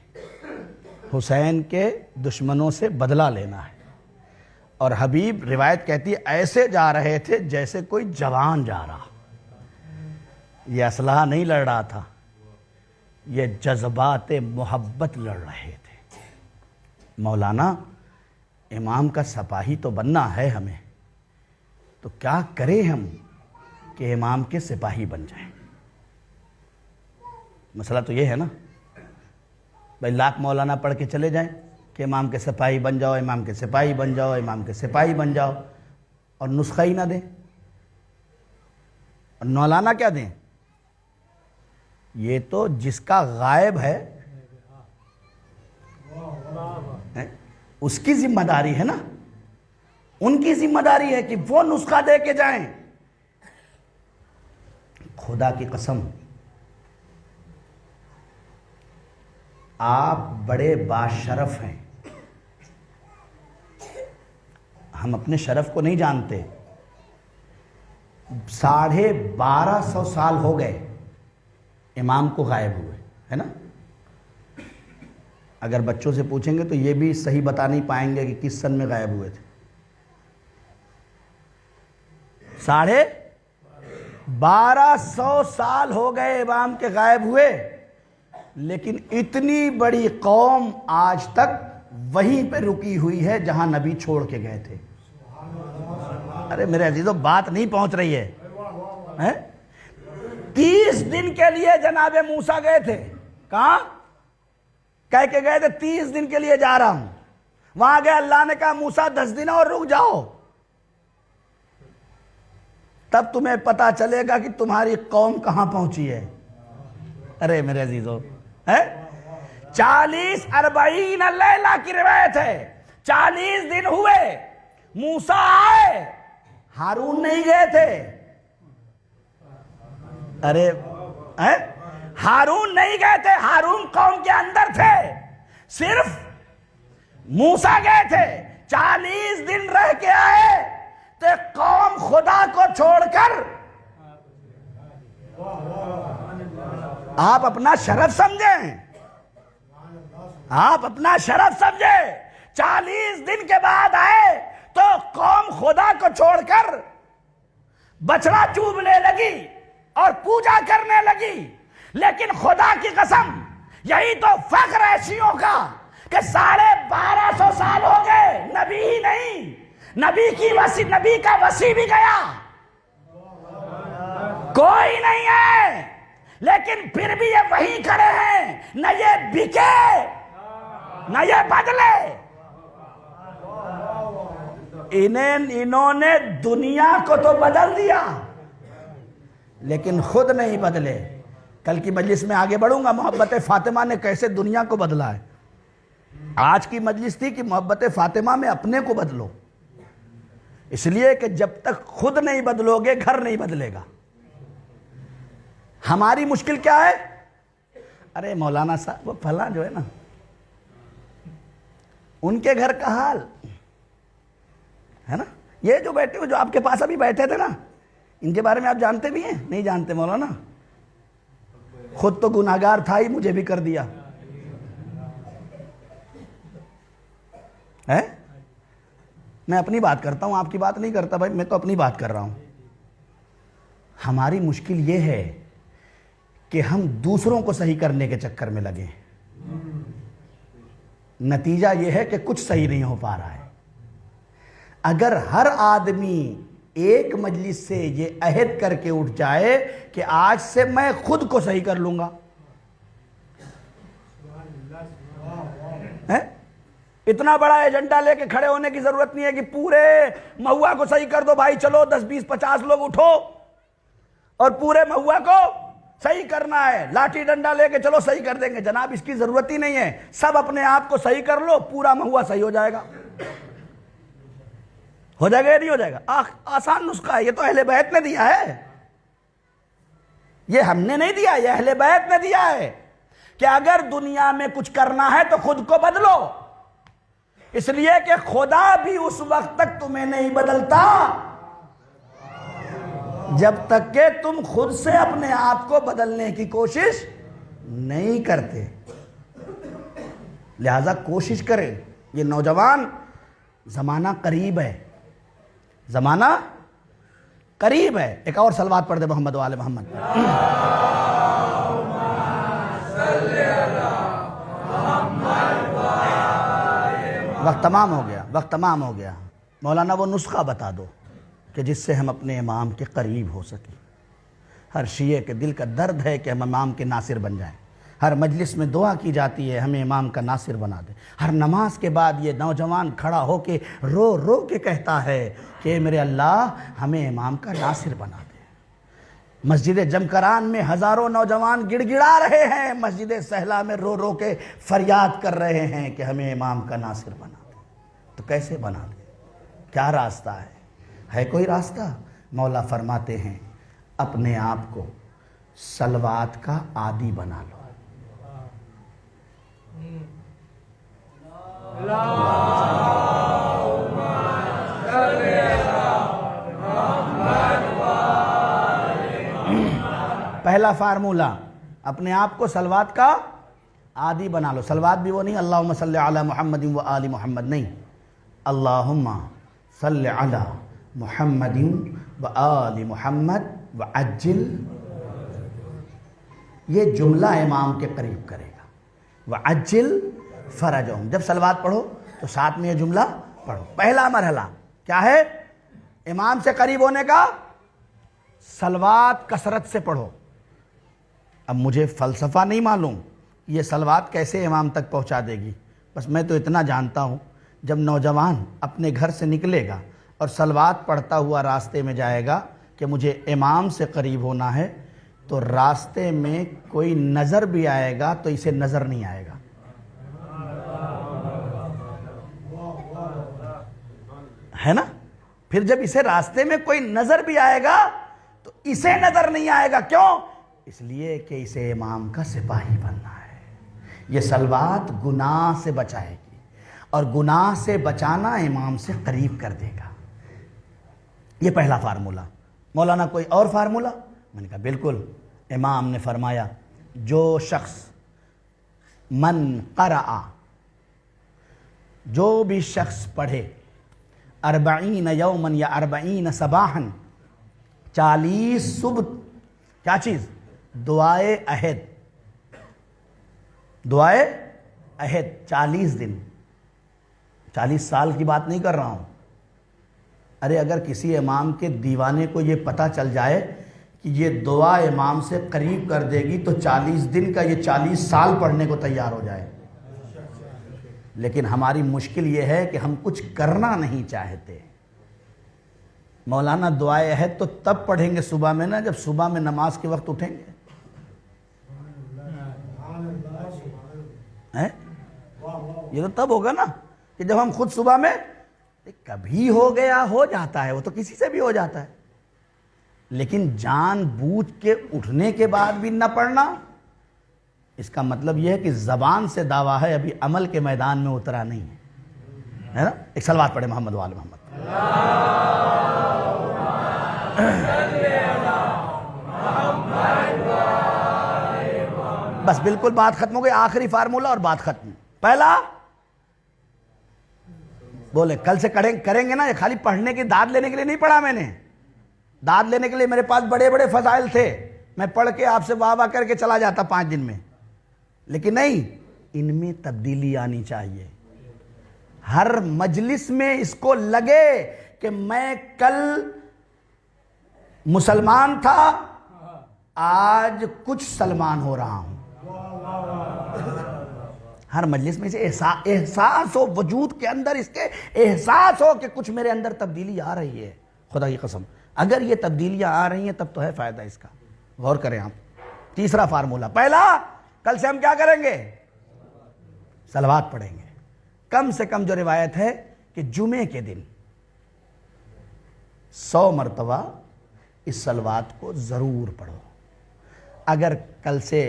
حسین کے دشمنوں سے بدلہ لینا ہے۔ اور حبیب روایت کہتی ہے ایسے جا رہے تھے جیسے کوئی جوان جا رہا، یہ اسلحہ نہیں لڑ رہا تھا، یہ جذبات محبت لڑ رہے تھے۔ مولانا امام کا سپاہی تو بننا ہے ہمیں، تو کیا کریں ہم کہ امام کے سپاہی بن جائیں؟ مسئلہ تو یہ ہے نا بھائی، لاکھ مولانا پڑھ کے چلے جائیں کہ امام کے سپاہی بن جاؤ، امام کے سپاہی بن جاؤ، امام کے سپاہی بن جاؤ، اور نسخہ ہی نہ دیں، اور مولانا کیا دیں؟ یہ تو جس کا غائب ہے اس کی ذمہ داری ہے نا، ان کی ذمہ داری ہے کہ وہ نسخہ دے کے جائیں۔ خدا کی قسم آپ بڑے باشرف ہیں، ہم اپنے شرف کو نہیں جانتے۔ 1250 سال ہو گئے امام کو غائب ہوئے، ہے نا؟ اگر بچوں سے پوچھیں گے تو یہ بھی صحیح بتا نہیں پائیں گے کہ کس سن میں غائب ہوئے تھے۔ 1250 سال ہو گئے امام کے غائب ہوئے، لیکن اتنی بڑی قوم آج تک وہیں پہ رکی ہوئی ہے جہاں نبی چھوڑ کے گئے تھے۔ ارے میرے عزیزو، بات نہیں پہنچ رہی ہے۔ 30 دن کے لیے جناب موسیٰ گئے تھے، کہاں کہہ کے گئے تھے 30 دن کے لیے جا رہا ہوں، وہاں گئے، اللہ نے کہا موسیٰ 10 دن اور رک جاؤ، تب تمہیں پتا چلے گا کہ تمہاری قوم کہاں پہنچی ہے۔ ارے میرے عزیزو، 40-40 لیلہ کی روایت ہے، 40 دن ہوئے، موسیٰ آئے، ہارون نہیں گئے تھے۔ ارے ہارون نہیں گئے تھے، ہارون قوم کے اندر تھے، صرف موسیٰ گئے تھے۔ 40 دن رہ کے آئے تو قوم خدا کو چھوڑ کر، آپ اپنا شرف سمجھیں، آپ اپنا شرف سمجھیں، 40 دن کے بعد آئے تو قوم خدا کو چھوڑ کر بچڑا چوبنے لگی اور پوجا کرنے لگی۔ لیکن خدا کی قسم، یہی تو فخر ہے شیعوں کا کہ 1250 سال ہو گئے، نبی ہی نہیں، نبی کا وصی بھی گیا، کوئی نہیں ہے، لیکن پھر بھی یہ وہیں کھڑے ہیں، نہ یہ بکے نہ یہ بدلے۔ انہوں نے دنیا کو تو بدل دیا لیکن خود نہیں بدلے. کل کی مجلس میں آگے بڑھوں گا محبت فاطمہ نے کیسے دنیا کو بدلا ہے. آج کی مجلس تھی کہ محبت فاطمہ میں اپنے کو بدلو، اس لیے کہ جب تک خود نہیں بدلو گے گھر نہیں بدلے گا. ہماری مشکل کیا ہے؟ ارے مولانا صاحب وہ پھلاں جو ہے نا، ان کے گھر کا حال ہے نا، یہ جو بیٹھے ہو، جو آپ کے پاس ابھی بیٹھے تھے نا، ان کے بارے میں آپ جانتے بھی ہیں؟ نہیں جانتے مولانا. خود تو گناہگار تھا ہی، مجھے بھی کر دیا ہے. میں اپنی بات کرتا ہوں، آپ کی بات نہیں کرتا بھائی، میں تو اپنی بات کر رہا ہوں. ہماری مشکل یہ ہے کہ ہم دوسروں کو صحیح کرنے کے چکر میں لگے. نتیجہ یہ ہے کہ کچھ صحیح نہیں ہو پا رہا ہے. اگر ہر آدمی ایک مجلس سے یہ عہد کر کے اٹھ جائے کہ آج سے میں خود کو صحیح کر لوں گا، اتنا بڑا ایجنڈا لے کے کھڑے ہونے کی ضرورت نہیں ہے کہ پورے مہوا کو صحیح کر دو بھائی، چلو 10 20 50 لوگ اٹھو اور پورے مہوا کو صحیح کرنا ہے، لاٹھی ڈنڈا لے کے چلو صحیح کر دیں گے. جناب اس کی ضرورت ہی نہیں ہے. سب اپنے آپ کو صحیح کر لو، پورا مہوا صحیح ہو جائے گا. ہو جائے گا یا نہیں ہو جائے گا؟ آسان نسخہ ہے. یہ تو اہل بیت نے دیا ہے، یہ ہم نے نہیں دیا، یہ اہل بیت نے دیا ہے کہ اگر دنیا میں کچھ کرنا ہے تو خود کو بدلو. اس لیے کہ خدا بھی اس وقت تک تمہیں نہیں بدلتا جب تک کہ تم خود سے اپنے آپ کو بدلنے کی کوشش نہیں کرتے. لہذا کوشش کریں. یہ نوجوان زمانہ قریب ہے، زمانہ قریب ہے. ایک اور صلوات پڑھ دے محمد وآل محمد. وقت تمام ہو گیا، وقت تمام ہو گیا. مولانا وہ نسخہ بتا دو کہ جس سے ہم اپنے امام کے قریب ہو سکیں. ہر شیعہ کے دل کا درد ہے کہ ہم امام کے ناصر بن جائیں. ہر مجلس میں دعا کی جاتی ہے ہمیں امام کا ناصر بنا دے. ہر نماز کے بعد یہ نوجوان کھڑا ہو کے رو رو کے کہتا ہے کہ میرے اللہ ہمیں امام کا ناصر بنا دے. مسجد جمکران میں ہزاروں نوجوان گڑ گڑا رہے ہیں، مسجد سہلا میں رو رو کے فریاد کر رہے ہیں کہ ہمیں امام کا ناصر بنا دے. تو کیسے بنا دے؟ کیا راستہ ہے کوئی راستہ؟ مولا فرماتے ہیں اپنے آپ کو صلوات کا عادی بنا لو. پہلا فارمولہ، اپنے آپ کو صلوات کا عادی بنا لو. صلوات بھی وہ نہیں اللہم صلی علی محمد و آل محمد، نہیں، اللہم صلی علی محمد و آل محمد و عجل. یہ جملہ امام کے قریب کرے گا. وعجل فرجہم. جب صلوات پڑھو تو ساتھ میں یہ جملہ پڑھو. پہلا مرحلہ کیا ہے امام سے قریب ہونے کا؟ صلوات کثرت سے پڑھو. اب مجھے فلسفہ نہیں معلوم یہ صلوات کیسے امام تک پہنچا دے گی، بس میں تو اتنا جانتا ہوں جب نوجوان اپنے گھر سے نکلے گا اور صلوات پڑھتا ہوا راستے میں جائے گا کہ مجھے امام سے قریب ہونا ہے، تو راستے میں کوئی نظر بھی آئے گا تو اسے نظر نہیں آئے گا. ہے نا؟ پھر جب اسے راستے میں کوئی نظر بھی آئے گا تو اسے نظر نہیں آئے گا. کیوں؟ اس لیے کہ اسے امام کا سپاہی بننا ہے. یہ صلوات گناہ سے بچائے گی اور گناہ سے بچانا امام سے قریب کر دے گا. یہ پہلا فارمولہ. مولانا کوئی اور فارمولہ؟ میں نے کہا بالکل. امام نے فرمایا جو شخص من قرأ، جو بھی شخص پڑھے 40 یومن یا 40 صباحن، 40 صبح، کیا چیز؟ دعائے عہد. دعائے عہد 40 دن، 40 سال کی بات نہیں کر رہا ہوں. ارے اگر کسی امام کے دیوانے کو یہ پتہ چل جائے کہ یہ دعا امام سے قریب کر دے گی تو 40 دن کا یہ 40 سال پڑھنے کو تیار ہو جائے. لیکن ہماری مشکل یہ ہے کہ ہم کچھ کرنا نہیں چاہتے. مولانا دعائے عہد تو تب پڑھیں گے صبح میں نا جب صبح میں نماز کے وقت اٹھیں گے. یہ تو تب ہوگا نا کہ جب ہم خود صبح میں, کبھی ہو گیا ہو جاتا ہے, وہ تو کسی سے بھی ہو جاتا ہے, لیکن جان بوجھ کے اٹھنے کے بعد بھی نہ پڑھنا, اس کا مطلب یہ ہے کہ زبان سے دعویٰ ہے, ابھی عمل کے میدان میں اترا نہیں ہے نا. ایک صلوات پڑھے محمد وآل محمد. بس بالکل بات ختم ہو گئی, آخری فارمولہ اور بات ختم. پہلا بولے کل سے کریں گے نا, یہ خالی پڑھنے کی داد لینے کے لیے نہیں پڑھا میں نے. داد لینے کے لیے میرے پاس بڑے بڑے فضائل تھے, میں پڑھ کے آپ سے واہ واہ کر کے چلا جاتا 5 دن میں, لیکن نہیں, ان میں تبدیلی آنی چاہیے. ہر مجلس میں اس کو لگے کہ میں کل مسلمان تھا, آج کچھ سلمان ہو رہا ہوں. ہر مجلس میں اسے احساس ہو, وجود کے اندر اس کے احساس ہو کہ کچھ میرے اندر تبدیلی آ رہی ہے. خدا کی قسم اگر یہ تبدیلیاں آ رہی ہیں تب تو ہے فائدہ اس کا. غور کریں آپ. تیسرا فارمولہ, پہلا کل سے ہم کیا کریں گے؟ صلوات پڑھیں گے. کم سے کم جو روایت ہے کہ جمعے کے دن 100 مرتبہ اس صلوات کو ضرور پڑھو. اگر کل سے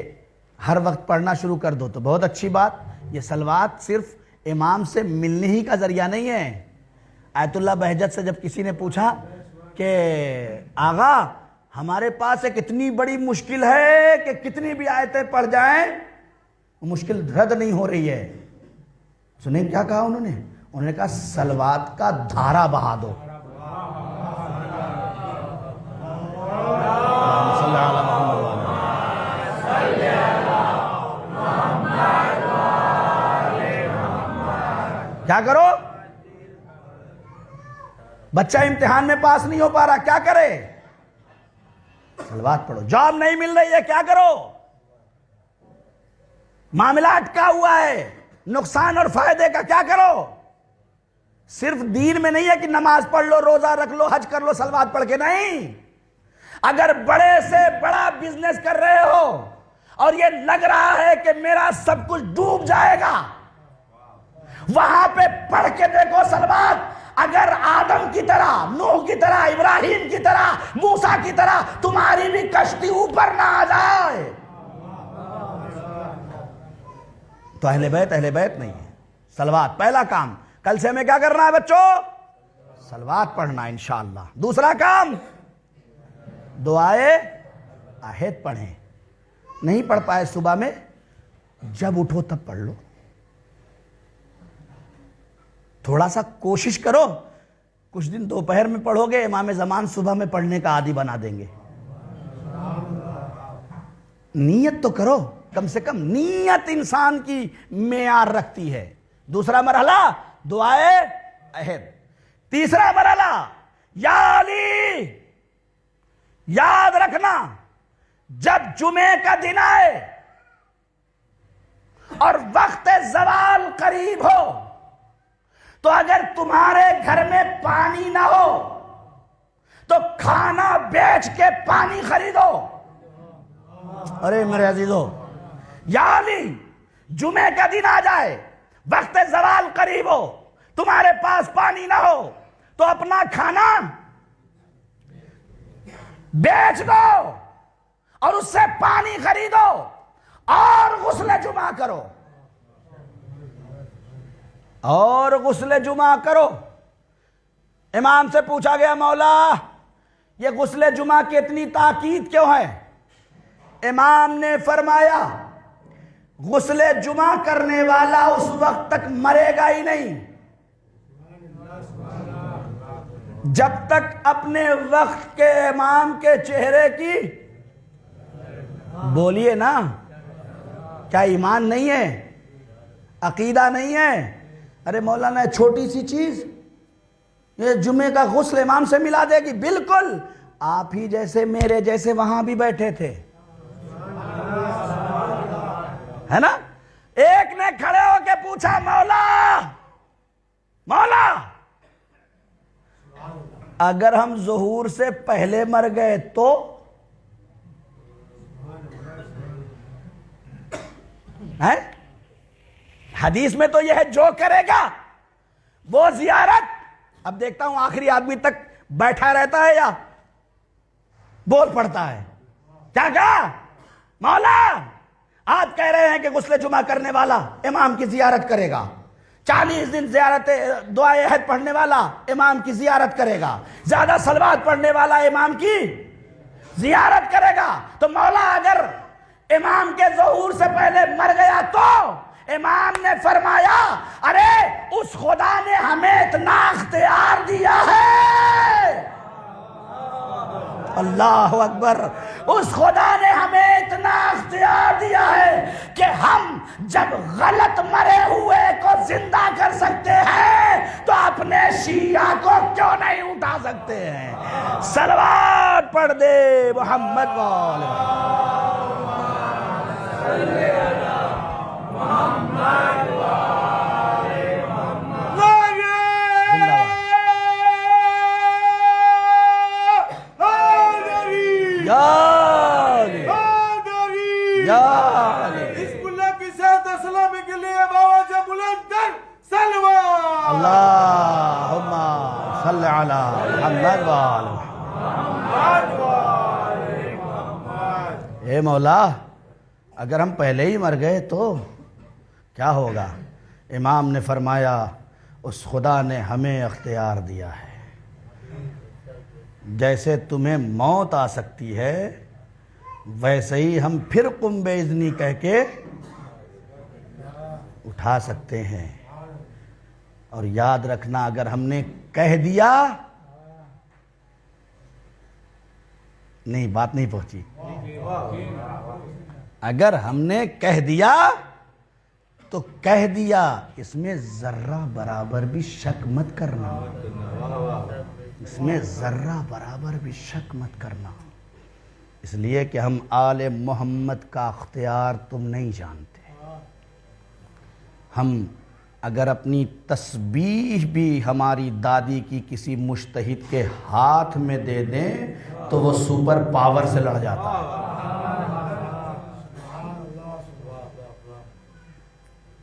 ہر وقت پڑھنا شروع کر دو تو بہت اچھی بات. یہ صلوات صرف امام سے ملنے ہی کا ذریعہ نہیں ہے. آیت اللہ بہجت سے جب کسی نے پوچھا کہ آغا ہمارے پاس ایک اتنی بڑی مشکل ہے کہ کتنی بھی آیتیں پڑھ جائیں وہ مشکل رد نہیں ہو رہی ہے, سنیں کیا کہا انہوں نے کہا صلوات کا دھارا بہا دو. کیا کرو؟ بچہ امتحان میں پاس نہیں ہو پا رہا, کیا کرے؟ صلوات پڑھو. جاب نہیں مل رہی ہے, کیا کرو؟ معاملہ اٹکا ہوا ہے, نقصان اور فائدے کا کیا کرو؟ صرف دین میں نہیں ہے کہ نماز پڑھ لو, روزہ رکھ لو, حج کر لو, صلوات پڑھ کے نہیں. اگر بڑے سے بڑا بزنس کر رہے ہو اور یہ لگ رہا ہے کہ میرا سب کچھ ڈوب جائے گا, وہاں پہ پڑھ کے دیکھو صلوات. اگر آدم کی طرح, نوح کی طرح, ابراہیم کی طرح, موسیٰ کی طرح تمہاری بھی کشتی اوپر نہ آ جائے تو اہل بیت نہیں ہے. صلوات پہلا کام. کل سے ہمیں کیا کرنا ہے بچوں؟ صلوات پڑھنا انشاءاللہ. دوسرا کام دعائے عہد پڑھیں. نہیں پڑھ پائے صبح میں, جب اٹھو تب پڑھ لو. تھوڑا سا کوشش کرو, کچھ دن دوپہر میں پڑھو گے, امام زمان صبح میں پڑھنے کا عادی بنا دیں گے. نیت تو کرو, کم سے کم نیت انسان کی معیار رکھتی ہے. دوسرا مرحلہ دعائے عہد. تیسرا مرحلہ یا علی, یاد رکھنا جب جمعے کا دن آئے اور وقت زوال قریب ہو تو اگر تمہارے گھر میں پانی نہ ہو تو کھانا بیچ کے پانی خریدو. ارے میرے عزیزو, یا علی جمعے کا دن آ جائے, وقت زوال قریب ہو, تمہارے پاس پانی نہ ہو تو اپنا کھانا بیچ دو اور اس سے پانی خریدو اور غسل جمعہ کرو. اور غسل جمعہ کرو. امام سے پوچھا گیا مولا یہ غسل جمعہ کی اتنی تاکید کیوں ہے؟ امام نے فرمایا غسل جمعہ کرنے والا اس وقت تک مرے گا ہی نہیں جب تک اپنے وقت کے امام کے چہرے کی, بولیے نا, کیا ایمان نہیں ہے؟ عقیدہ نہیں ہے؟ ارے مولانا چھوٹی سی چیز یہ جمعے کا غسل امام سے ملا دے گی. بالکل آپ ہی جیسے میرے جیسے وہاں بھی بیٹھے تھے, ہے نا. ایک نے کھڑے ہو کے پوچھا مولا اگر ہم ظہور سے پہلے مر گئے تو ہے حدیث میں تو یہ ہے جو کرے گا وہ زیارت. اب دیکھتا ہوں آخری آدمی تک بیٹھا رہتا ہے یا بول پڑتا ہے. کیا کہا مولا؟ آپ کہہ رہے ہیں کہ غسل جمعہ کرنے والا امام کی زیارت کرے گا, 40 دن زیارت دعائے عہد پڑھنے والا امام کی زیارت کرے گا, زیادہ صلوات پڑھنے والا امام کی زیارت کرے گا. تو مولا اگر امام کے ظہور سے پہلے مر گیا تو امام نے فرمایا ارے اس خدا نے ہمیں اتنا اختیار دیا ہے, اللہ اکبر, اس خدا نے ہمیں اتنا اختیار دیا ہے کہ ہم جب غلط مرے ہوئے کو زندہ کر سکتے ہیں تو اپنے شیعہ کو کیوں نہیں اٹھا سکتے ہیں. صلوات پڑھ دے محمد والے اللہم صلی علی محمد وآل محمد. اے مولا اگر ہم پہلے ہی مر گئے تو کیا ہوگا؟ امام نے فرمایا اس خدا نے ہمیں اختیار دیا ہے, جیسے تمہیں موت آ سکتی ہے ویسے ہی ہم پھر قم باذنی کہہ کے اٹھا سکتے ہیں. اور یاد رکھنا اگر ہم نے کہہ دیا, نہیں بات نہیں پہنچی, اگر ہم نے کہہ دیا تو کہہ دیا, اس میں ذرہ برابر بھی شک مت کرنا, اس میں ذرہ برابر بھی شک مت کرنا, اس لیے کہ ہم آل محمد کا اختیار تم نہیں جانتے. ہم اگر اپنی تسبیح بھی ہماری دادی کی کسی مجتہد کے ہاتھ میں دے دیں تو وہ سپر پاور سے لڑ جاتا ہے.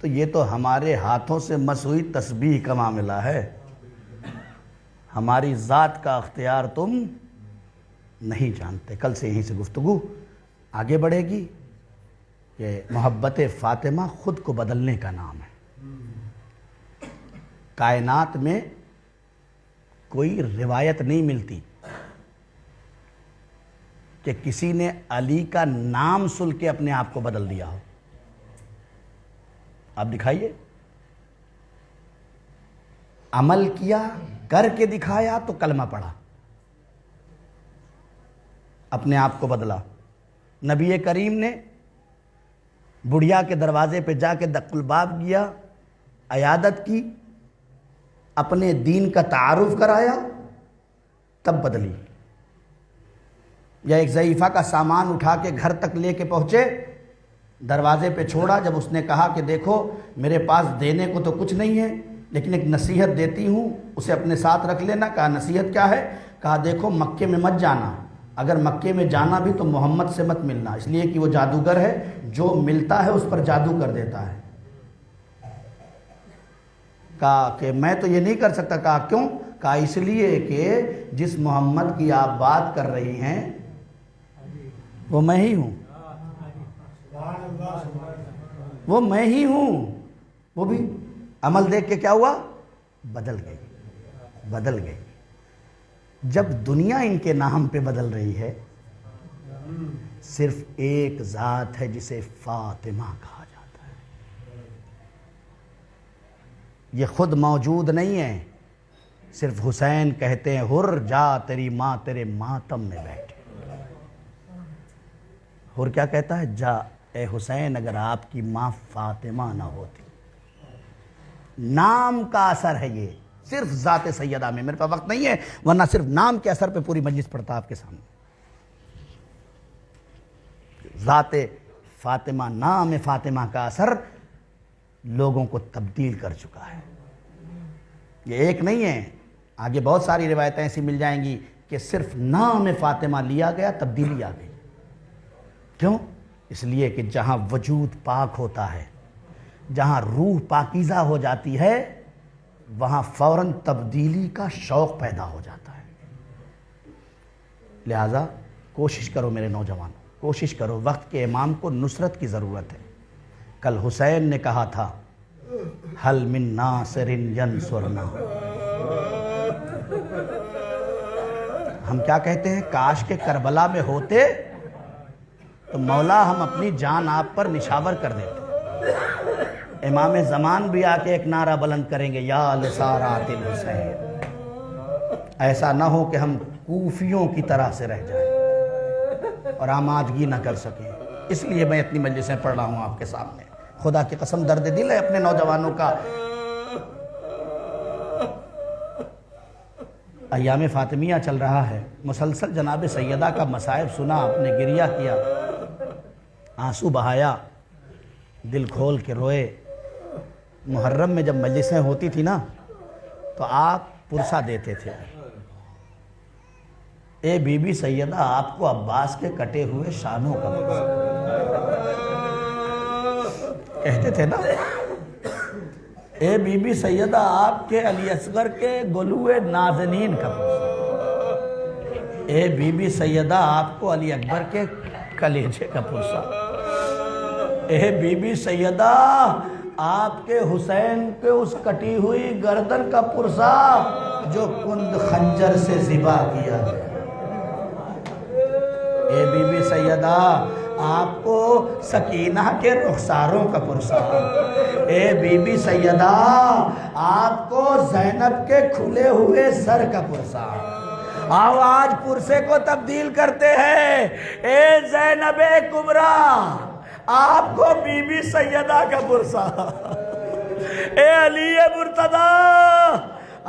تو یہ تو ہمارے ہاتھوں سے مسوئی تسبیح کا معاملہ ہے, ہماری ذات کا اختیار تم نہیں جانتے. کل سے یہیں سے گفتگو آگے بڑھے گی کہ محبت فاطمہ خود کو بدلنے کا نام ہے. کائنات میں کوئی روایت نہیں ملتی کہ کسی نے علی کا نام سن کے اپنے آپ کو بدل دیا ہو. آپ دکھائیے, عمل کیا, کر کے دکھایا تو کلمہ پڑھا, اپنے آپ کو بدلا. نبی کریم نے بڑھیا کے دروازے پہ جا کے دق الباب کیا, عیادت کی, اپنے دین کا تعارف کرایا, تب بدلی. یا ایک ضعیفہ کا سامان اٹھا کے گھر تک لے کے پہنچے, دروازے پہ چھوڑا, جب اس نے کہا کہ دیکھو میرے پاس دینے کو تو کچھ نہیں ہے لیکن ایک نصیحت دیتی ہوں, اسے اپنے ساتھ رکھ لینا. کہا نصیحت کیا ہے؟ کہا دیکھو مکے میں مت جانا, اگر مکے میں جانا بھی تو محمد سے مت ملنا, اس لیے کہ وہ جادوگر ہے, جو ملتا ہے اس پر جادو کر دیتا ہے. کہا کہ میں تو یہ نہیں کر سکتا. کہا کیوں؟ کہا اس لیے کہ جس محمد کی آپ بات کر رہی ہیں وہ میں ہی ہوں, وہ میں ہی ہوں. وہ بھی عمل دیکھ کے کیا ہوا؟ بدل گئی, بدل گئی. جب دنیا ان کے نام پہ بدل رہی ہے, صرف ایک ذات ہے جسے فاطمہ کہا جاتا ہے. یہ خود موجود نہیں ہے, صرف حسین کہتے ہیں ہر جا تیری ماں تیرے ماتم میں بیٹھے. اور کیا کہتا ہے؟ جا اے حسین اگر آپ کی ماں فاطمہ نہ ہوتی. نام کا اثر ہے یہ, صرف ذات سیدہ میں. میرے پاس وقت نہیں ہے ورنہ صرف نام کے اثر پہ پوری مجلس پڑھتا آپ کے سامنے. ذات فاطمہ, نام فاطمہ کا اثر لوگوں کو تبدیل کر چکا ہے. یہ ایک نہیں ہے, آگے بہت ساری روایتیں ایسی مل جائیں گی کہ صرف نام فاطمہ لیا گیا تبدیلی آ گئی. کیوں؟ اس لیے کہ جہاں وجود پاک ہوتا ہے، جہاں روح پاکیزہ ہو جاتی ہے، وہاں فوراً تبدیلی کا شوق پیدا ہو جاتا ہے. لہٰذا کوشش کرو میرے نوجوانوں، کوشش کرو. وقت کے امام کو نصرت کی ضرورت ہے. کل حسین نے کہا تھا حل من ناصر ینصرنا. ہم کیا کہتے ہیں؟ کاش کے کربلا میں ہوتے تو مولا ہم اپنی جان آپ پر نشاور کر دیتے. امام زمان بھی آ کے ایک نعرہ بلند کریں گے، یا لسارات الحسین. ایسا نہ ہو کہ ہم کوفیوں کی طرح سے رہ جائیں اور آمادگی نہ کر سکیں. اس لیے میں اتنی مجلسیں پڑھ رہا ہوں آپ کے سامنے. خدا کی قسم درد دل ہے اپنے نوجوانوں کا. ایام فاطمیہ چل رہا ہے، مسلسل جناب سیدہ کا مصائب سنا، آپ نے گریہ کیا، آنسو بہایا، دل کھول کے روئے. محرم میں جب مجلسیں ہوتی تھی نا تو آپ پرسہ دیتے تھے، اے بی بی سیدہ آپ کو عباس کے کٹے ہوئے شانوں کا پرسہ. کہتے تھے نا، اے بی بی سیدہ آپ کے علی اصغر کے گلوئے نازنین کا پرسہ. اے بی بی سیدہ آپ کو علی اکبر کے کلیجے کا پرسہ. اے بی بی سیدہ آپ کے حسین کے اس کٹی ہوئی گردن کا پرسہ جو کند خنجر سے ذبح کیا گیا. اے بی بی سیدہ آپ کو سکینہ کے رخساروں کا پرسہ. اے بی بی سیدہ آپ کو زینب کے کھلے ہوئے سر کا پرسہ. آؤ آج پرسے کو تبدیل کرتے ہیں. اے زینب کبریٰ آپ کو بی بی سیدہ کا پرسہ. اے علی مرتضیٰ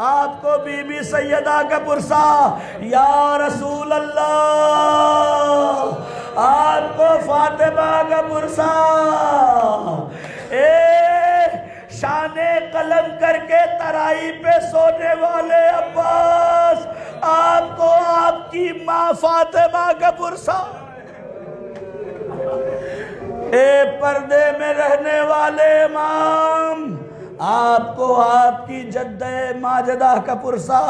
آپ کو بی بی سیدہ کا پرسہ. یا رسول اللہ آپ کو فاطمہ کا پرسہ. اے شان قلم کر کے ترائی پہ سونے والے عباس آپ کو آپ کی ماں فاطمہ کا پرسہ. اے پردے میں رہنے والے امام آپ کو آپ کی جدہ ماجدہ کا پرسہ.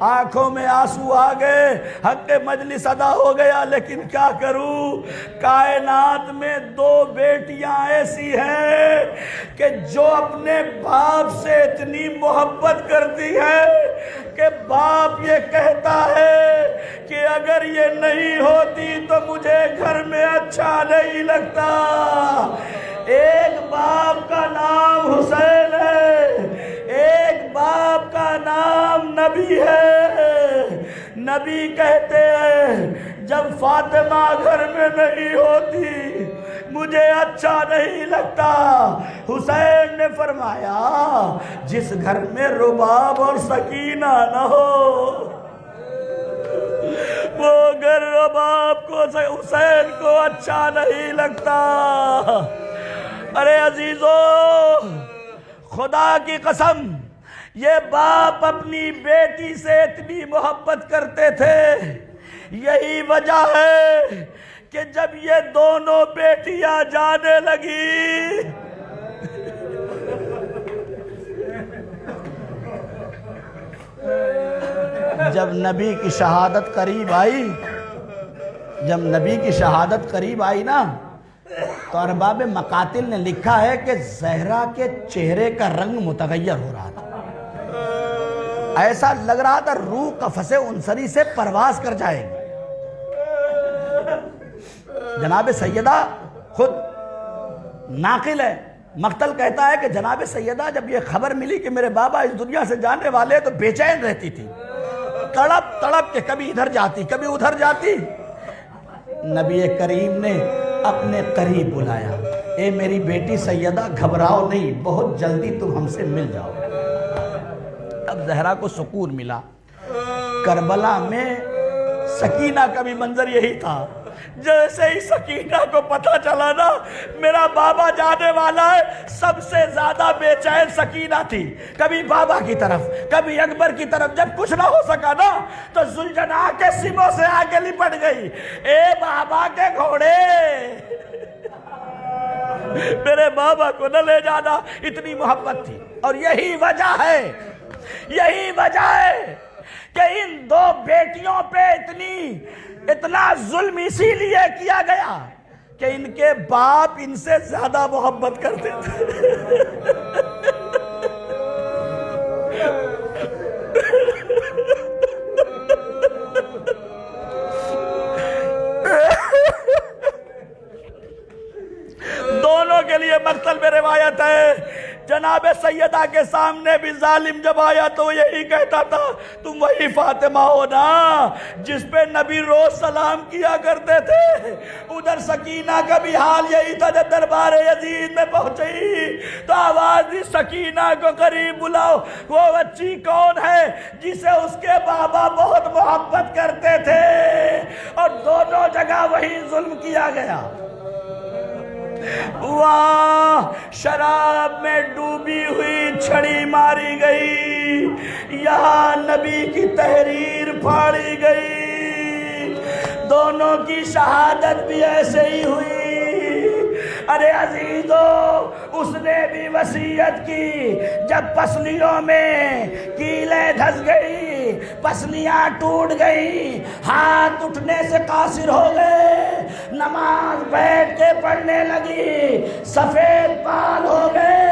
آنکھوں میں آنسو آ گئے، حق مجلس ادا ہو گیا، لیکن کیا کروں؟ کائنات میں دو بیٹیاں ایسی ہیں کہ جو اپنے باپ سے اتنی محبت کرتی ہیں کہ باپ یہ کہتا ہے کہ اگر یہ نہیں ہوتی تو مجھے گھر میں اچھا نہیں لگتا. ایک باپ کا نام حسین ہے، ایک باپ کا نام نبی ہے. نبی کہتے ہیں جب فاطمہ گھر میں نہیں ہوتی مجھے اچھا نہیں لگتا. حسین نے فرمایا جس گھر میں رباب اور سکینہ نہ ہو وہ گھر رباب کو حسین کو اچھا نہیں لگتا. ارے عزیزو، خدا کی قسم یہ باپ اپنی بیٹی سے اتنی محبت کرتے تھے. یہی وجہ ہے کہ جب یہ دونوں بیٹیاں جانے لگی جب نبی کی شہادت قریب آئی، جب نبی کی شہادت قریب آئی نا تو ارباب مقاتل نے لکھا ہے کہ زہرا کے چہرے کا رنگ متغیر ہو رہا تھا. ایسا لگ رہا تھا روح قفس انصری سے پرواز کر جائے گی. جناب سیدہ خود ناقل ہے، مقتل کہتا ہے کہ جناب سیدہ جب یہ خبر ملی کہ میرے بابا اس دنیا سے جانے والے تو بے چین رہتی تھی، تڑپ تڑپ کے کبھی ادھر جاتی کبھی ادھر جاتی. نبی کریم نے اپنے قریب بلایا، اے میری بیٹی سیدہ گھبراؤ نہیں، بہت جلدی تم ہم سے مل جاؤ. اب زہرا کو سکون ملا. کربلا میں سکینہ کا بھی منظر یہی تھا. جیسے ہی سکینہ کو پتہ چلا نا میرا بابا جانے والا ہے، سب سے زیادہ بے چین سکینہ تھی، کبھی بابا کی طرف کبھی اکبر کی طرف، جب کچھ نہ ہو سکا نا تو ذوالجناح کے سموں سے آگے لپٹ گئی، اے بابا کے گھوڑے میرے بابا کو نہ لے جانا، اتنی محبت تھی۔ اور یہی وجہ ہے کہ ان دو بیٹیوں پہ اتنا ظلم اسی لیے کیا گیا کہ ان کے باپ ان سے زیادہ محبت کرتے تھے۔ دونوں کے لیے مقتل میں روایت ہے، جناب سیدہ کے سامنے بھی ظالم جب آیا تو یہی کہتا تھا تم وہی فاطمہ ہو نا جس پہ نبی روز سلام کیا کرتے تھے۔ ادھر سکینہ کا بھی حال یہی تھا، جب دربار یزید میں پہنچی تو آواز دی سکینہ کو قریب بلاؤ، وہ بچی کون ہے جسے اس کے بابا بہت محبت کرتے تھے، اور دونوں جگہ وہی ظلم کیا گیا۔ واہ، شراب میں ڈوبی ہوئی چھڑی ماری گئی، یہاں نبی کی تحریر پھاڑی گئی، دونوں کی شہادت بھی ایسے ہی ہوئی۔ ارے عزیزو، اس نے بھی وصیت کی، جب پسلیوں میں کیلیں دھس گئی، پسلیاں ٹوٹ گئی، ہاتھ اٹھنے سے قاصر ہو گئے، نماز بیٹھ کے پڑھنے لگی، سفید بال ہو گئے،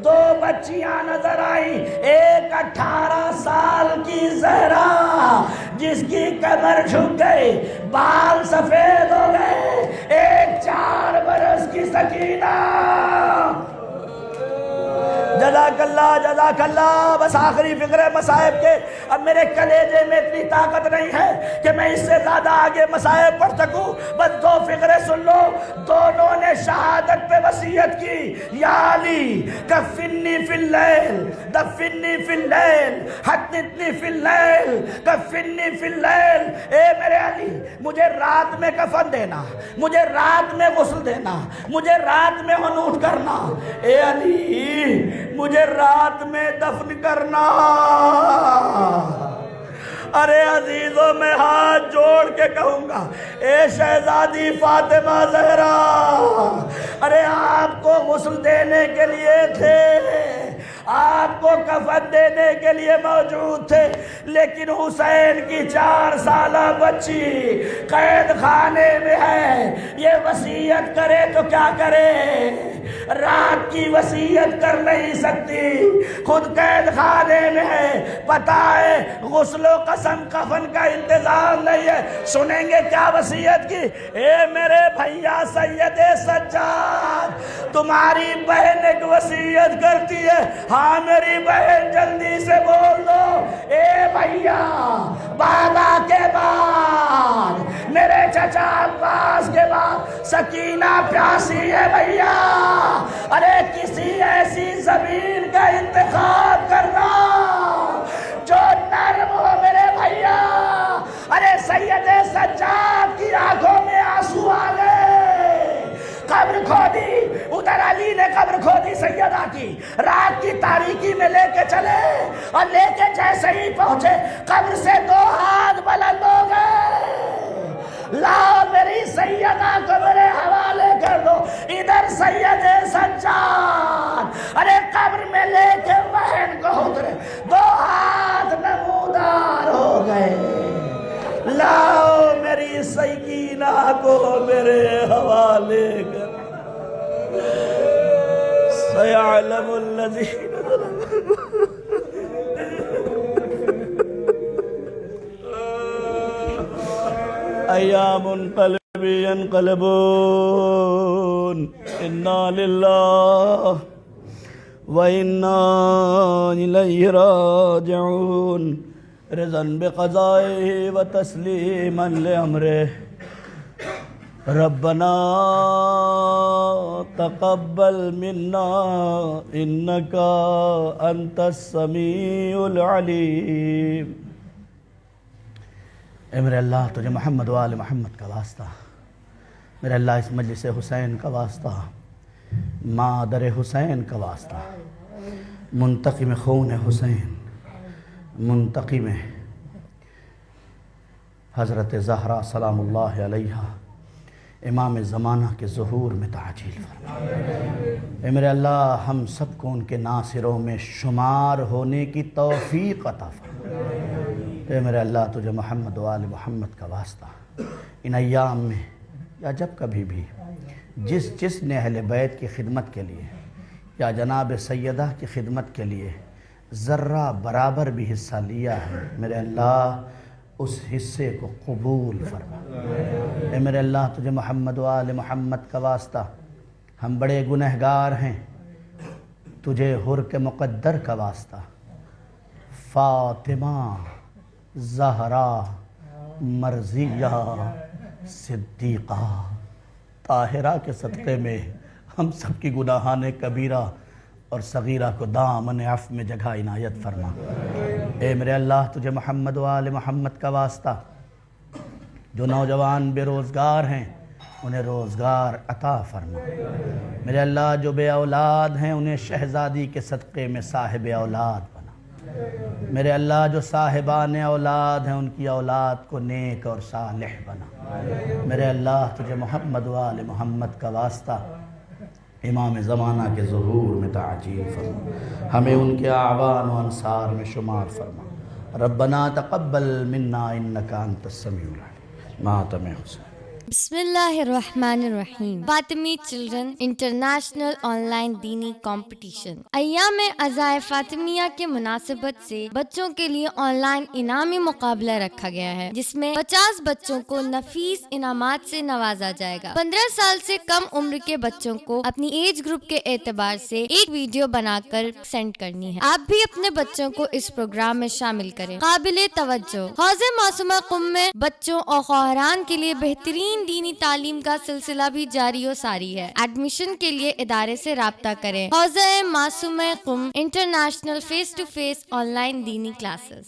دو بچیاں نظر آئیں، ایک 18 سال کی زہرا جس کی کمر جھک گئی، بال سفید ہو گئے، ایک 4 برس کی سکینہ۔ جزاک اللہ۔ بس آخری فکر ہے مصائب کے، اب میرے کلیجے میں اتنی طاقت نہیں ہے کہ میں اس سے زیادہ آگے مصائب پڑھ سکوں، بس 2 فکریں سن لو۔ دونوں نے شہادت پہ وصیت کی، یا علی کفنی فی اللیل دفنی فی اللیل حتنی فی اللیل کفنی فی اللیل، اے میرے علی مجھے رات میں کفن دینا، مجھے رات میں غسل دینا، مجھے رات میں حنوط کرنا، اے علی مجھے رات میں دفن کرنا۔ ارے عزیزوں، میں ہاتھ جوڑ کے کہوں گا، اے شہزادی فاطمہ زہرا، ارے آپ کو غسل دینے کے لیے تھے، آپ کو کفن دینے کے لیے موجود تھے، لیکن حسین کی 4 سالہ بچی قید خانے میں ہے، یہ وصیت کرے تو کیا کرے، رات کی وصیت کر نہیں سکتی، خود قید خانے میں ہے، پتہ ہے غسل و قسم کفن کا انتظام نہیں ہے۔ سنیں گے کیا وصیت کی؟ اے میرے بھیا سید سجاد، تمہاری بہن ایک وصیت کرتی ہے، ہاں میری بہن جلدی سے بول دو، اے بھیا بابا کے بعد، میرے چچا عباس کے بعد سکینہ پیاسی ہے بھیا، ارے کسی ایسی زمین کا انتخاب کرنا جو نرم ہو میرے بھیا۔ ارے سید سجاد کی آنکھوں میں آنسو آ گئے، قبر کھودی، ادھر علی نے قبر کھودی سیدہ کی، رات کی تاریکی میں لے کے چلے، اور لے کے جیسے ہی پہنچے قبر سے 2 ہاتھ بلند ہو گئے، لاؤ میری سیدہ کو میرے حوالے کر دو۔ ادھر سید سجاد ارے قبر میں لے کے بہن کو اترے، 2 ہاتھ نمودار ہو گئے، لاؤ میری سکینہ کو میرے حوالے کر، سیعلم الذین ایام قلبی انقلبون، انا للہ و انا الیہ راجعون، رضا بقضائہ و تسلیما لامرہ، ربنا تقبل منا انک انت السمیع العلیم۔ اے میرے اللہ تجھے محمد و آل محمد کا واسطہ، میرے اللہ اس مجلس حسین کا واسطہ، مادر حسین کا واسطہ، منتقم خون حسین، منتقم حضرت زہرا سلام اللہ علیہا، امام زمانہ کے ظہور میں تعجیل فرما۔ اے میرے اللہ ہم سب کو ان کے ناصروں میں شمار ہونے کی توفیق عطا فرما۔ اے میرے اللہ تجھے محمد و آل محمد کا واسطہ، ان ایام میں یا جب کبھی بھی جس نے اہل بیت کی خدمت کے لیے یا جناب سیدہ کی خدمت کے لیے ذرہ برابر بھی حصہ لیا ہے، میرے اللہ اس حصے کو قبول فرما۔ اے میرے اللہ تجھے محمد و آل محمد کا واسطہ، ہم بڑے گنہگار ہیں، تجھے حر کے مقدر کا واسطہ، فاطمہ زہرا مرضیہ صدیقہ طاہرہ کے صدقے میں ہم سب کی گناہان کبیرہ اور صغیرہ کو دامن عفو میں جگہ عنایت فرما۔ اے میرے اللہ تجھے محمد و آل محمد کا واسطہ، جو نوجوان بے روزگار ہیں انہیں روزگار عطا فرما۔ میرے اللہ جو بے اولاد ہیں انہیں شہزادی کے صدقے میں صاحب اولاد بنا۔ میرے اللہ جو صاحبان اولاد ہیں ان کی اولاد کو نیک اور صالح بنا۔ میرے اللہ تجھے محمد و آل محمد کا واسطہ، امام زمانہ کے ظہور میں تعجیل فرما، ہمیں ان کے اعوان و انصار میں شمار فرما۔ ربنا تقبل منا انک انت السمیع العلیم۔ ماتم حسین۔ بسم اللہ الرحمن الرحیم۔ فاطمی چلڈرن انٹرنیشنل آن لائن دینی کمپٹیشن ایام عزائے فاطمیہ کے مناسبت سے بچوں کے لیے آن لائن انعامی مقابلہ رکھا گیا ہے، جس میں 50 بچوں کو نفیس انعامات سے نوازا جائے گا۔ 15 سال سے کم عمر کے بچوں کو اپنی ایج گروپ کے اعتبار سے ایک ویڈیو بنا کر سینڈ کرنی ہے۔ آپ بھی اپنے بچوں کو اس پروگرام میں شامل کریں۔ قابل توجہ، حوض معصومہ قم میں بچوں اور خواہران کے لیے بہترین دینی تعلیم کا سلسلہ بھی جاری و ساری ہے۔ ایڈمیشن کے لیے ادارے سے رابطہ کریں۔ حوض معصومہ Qom international face to face online دینی کلاسز۔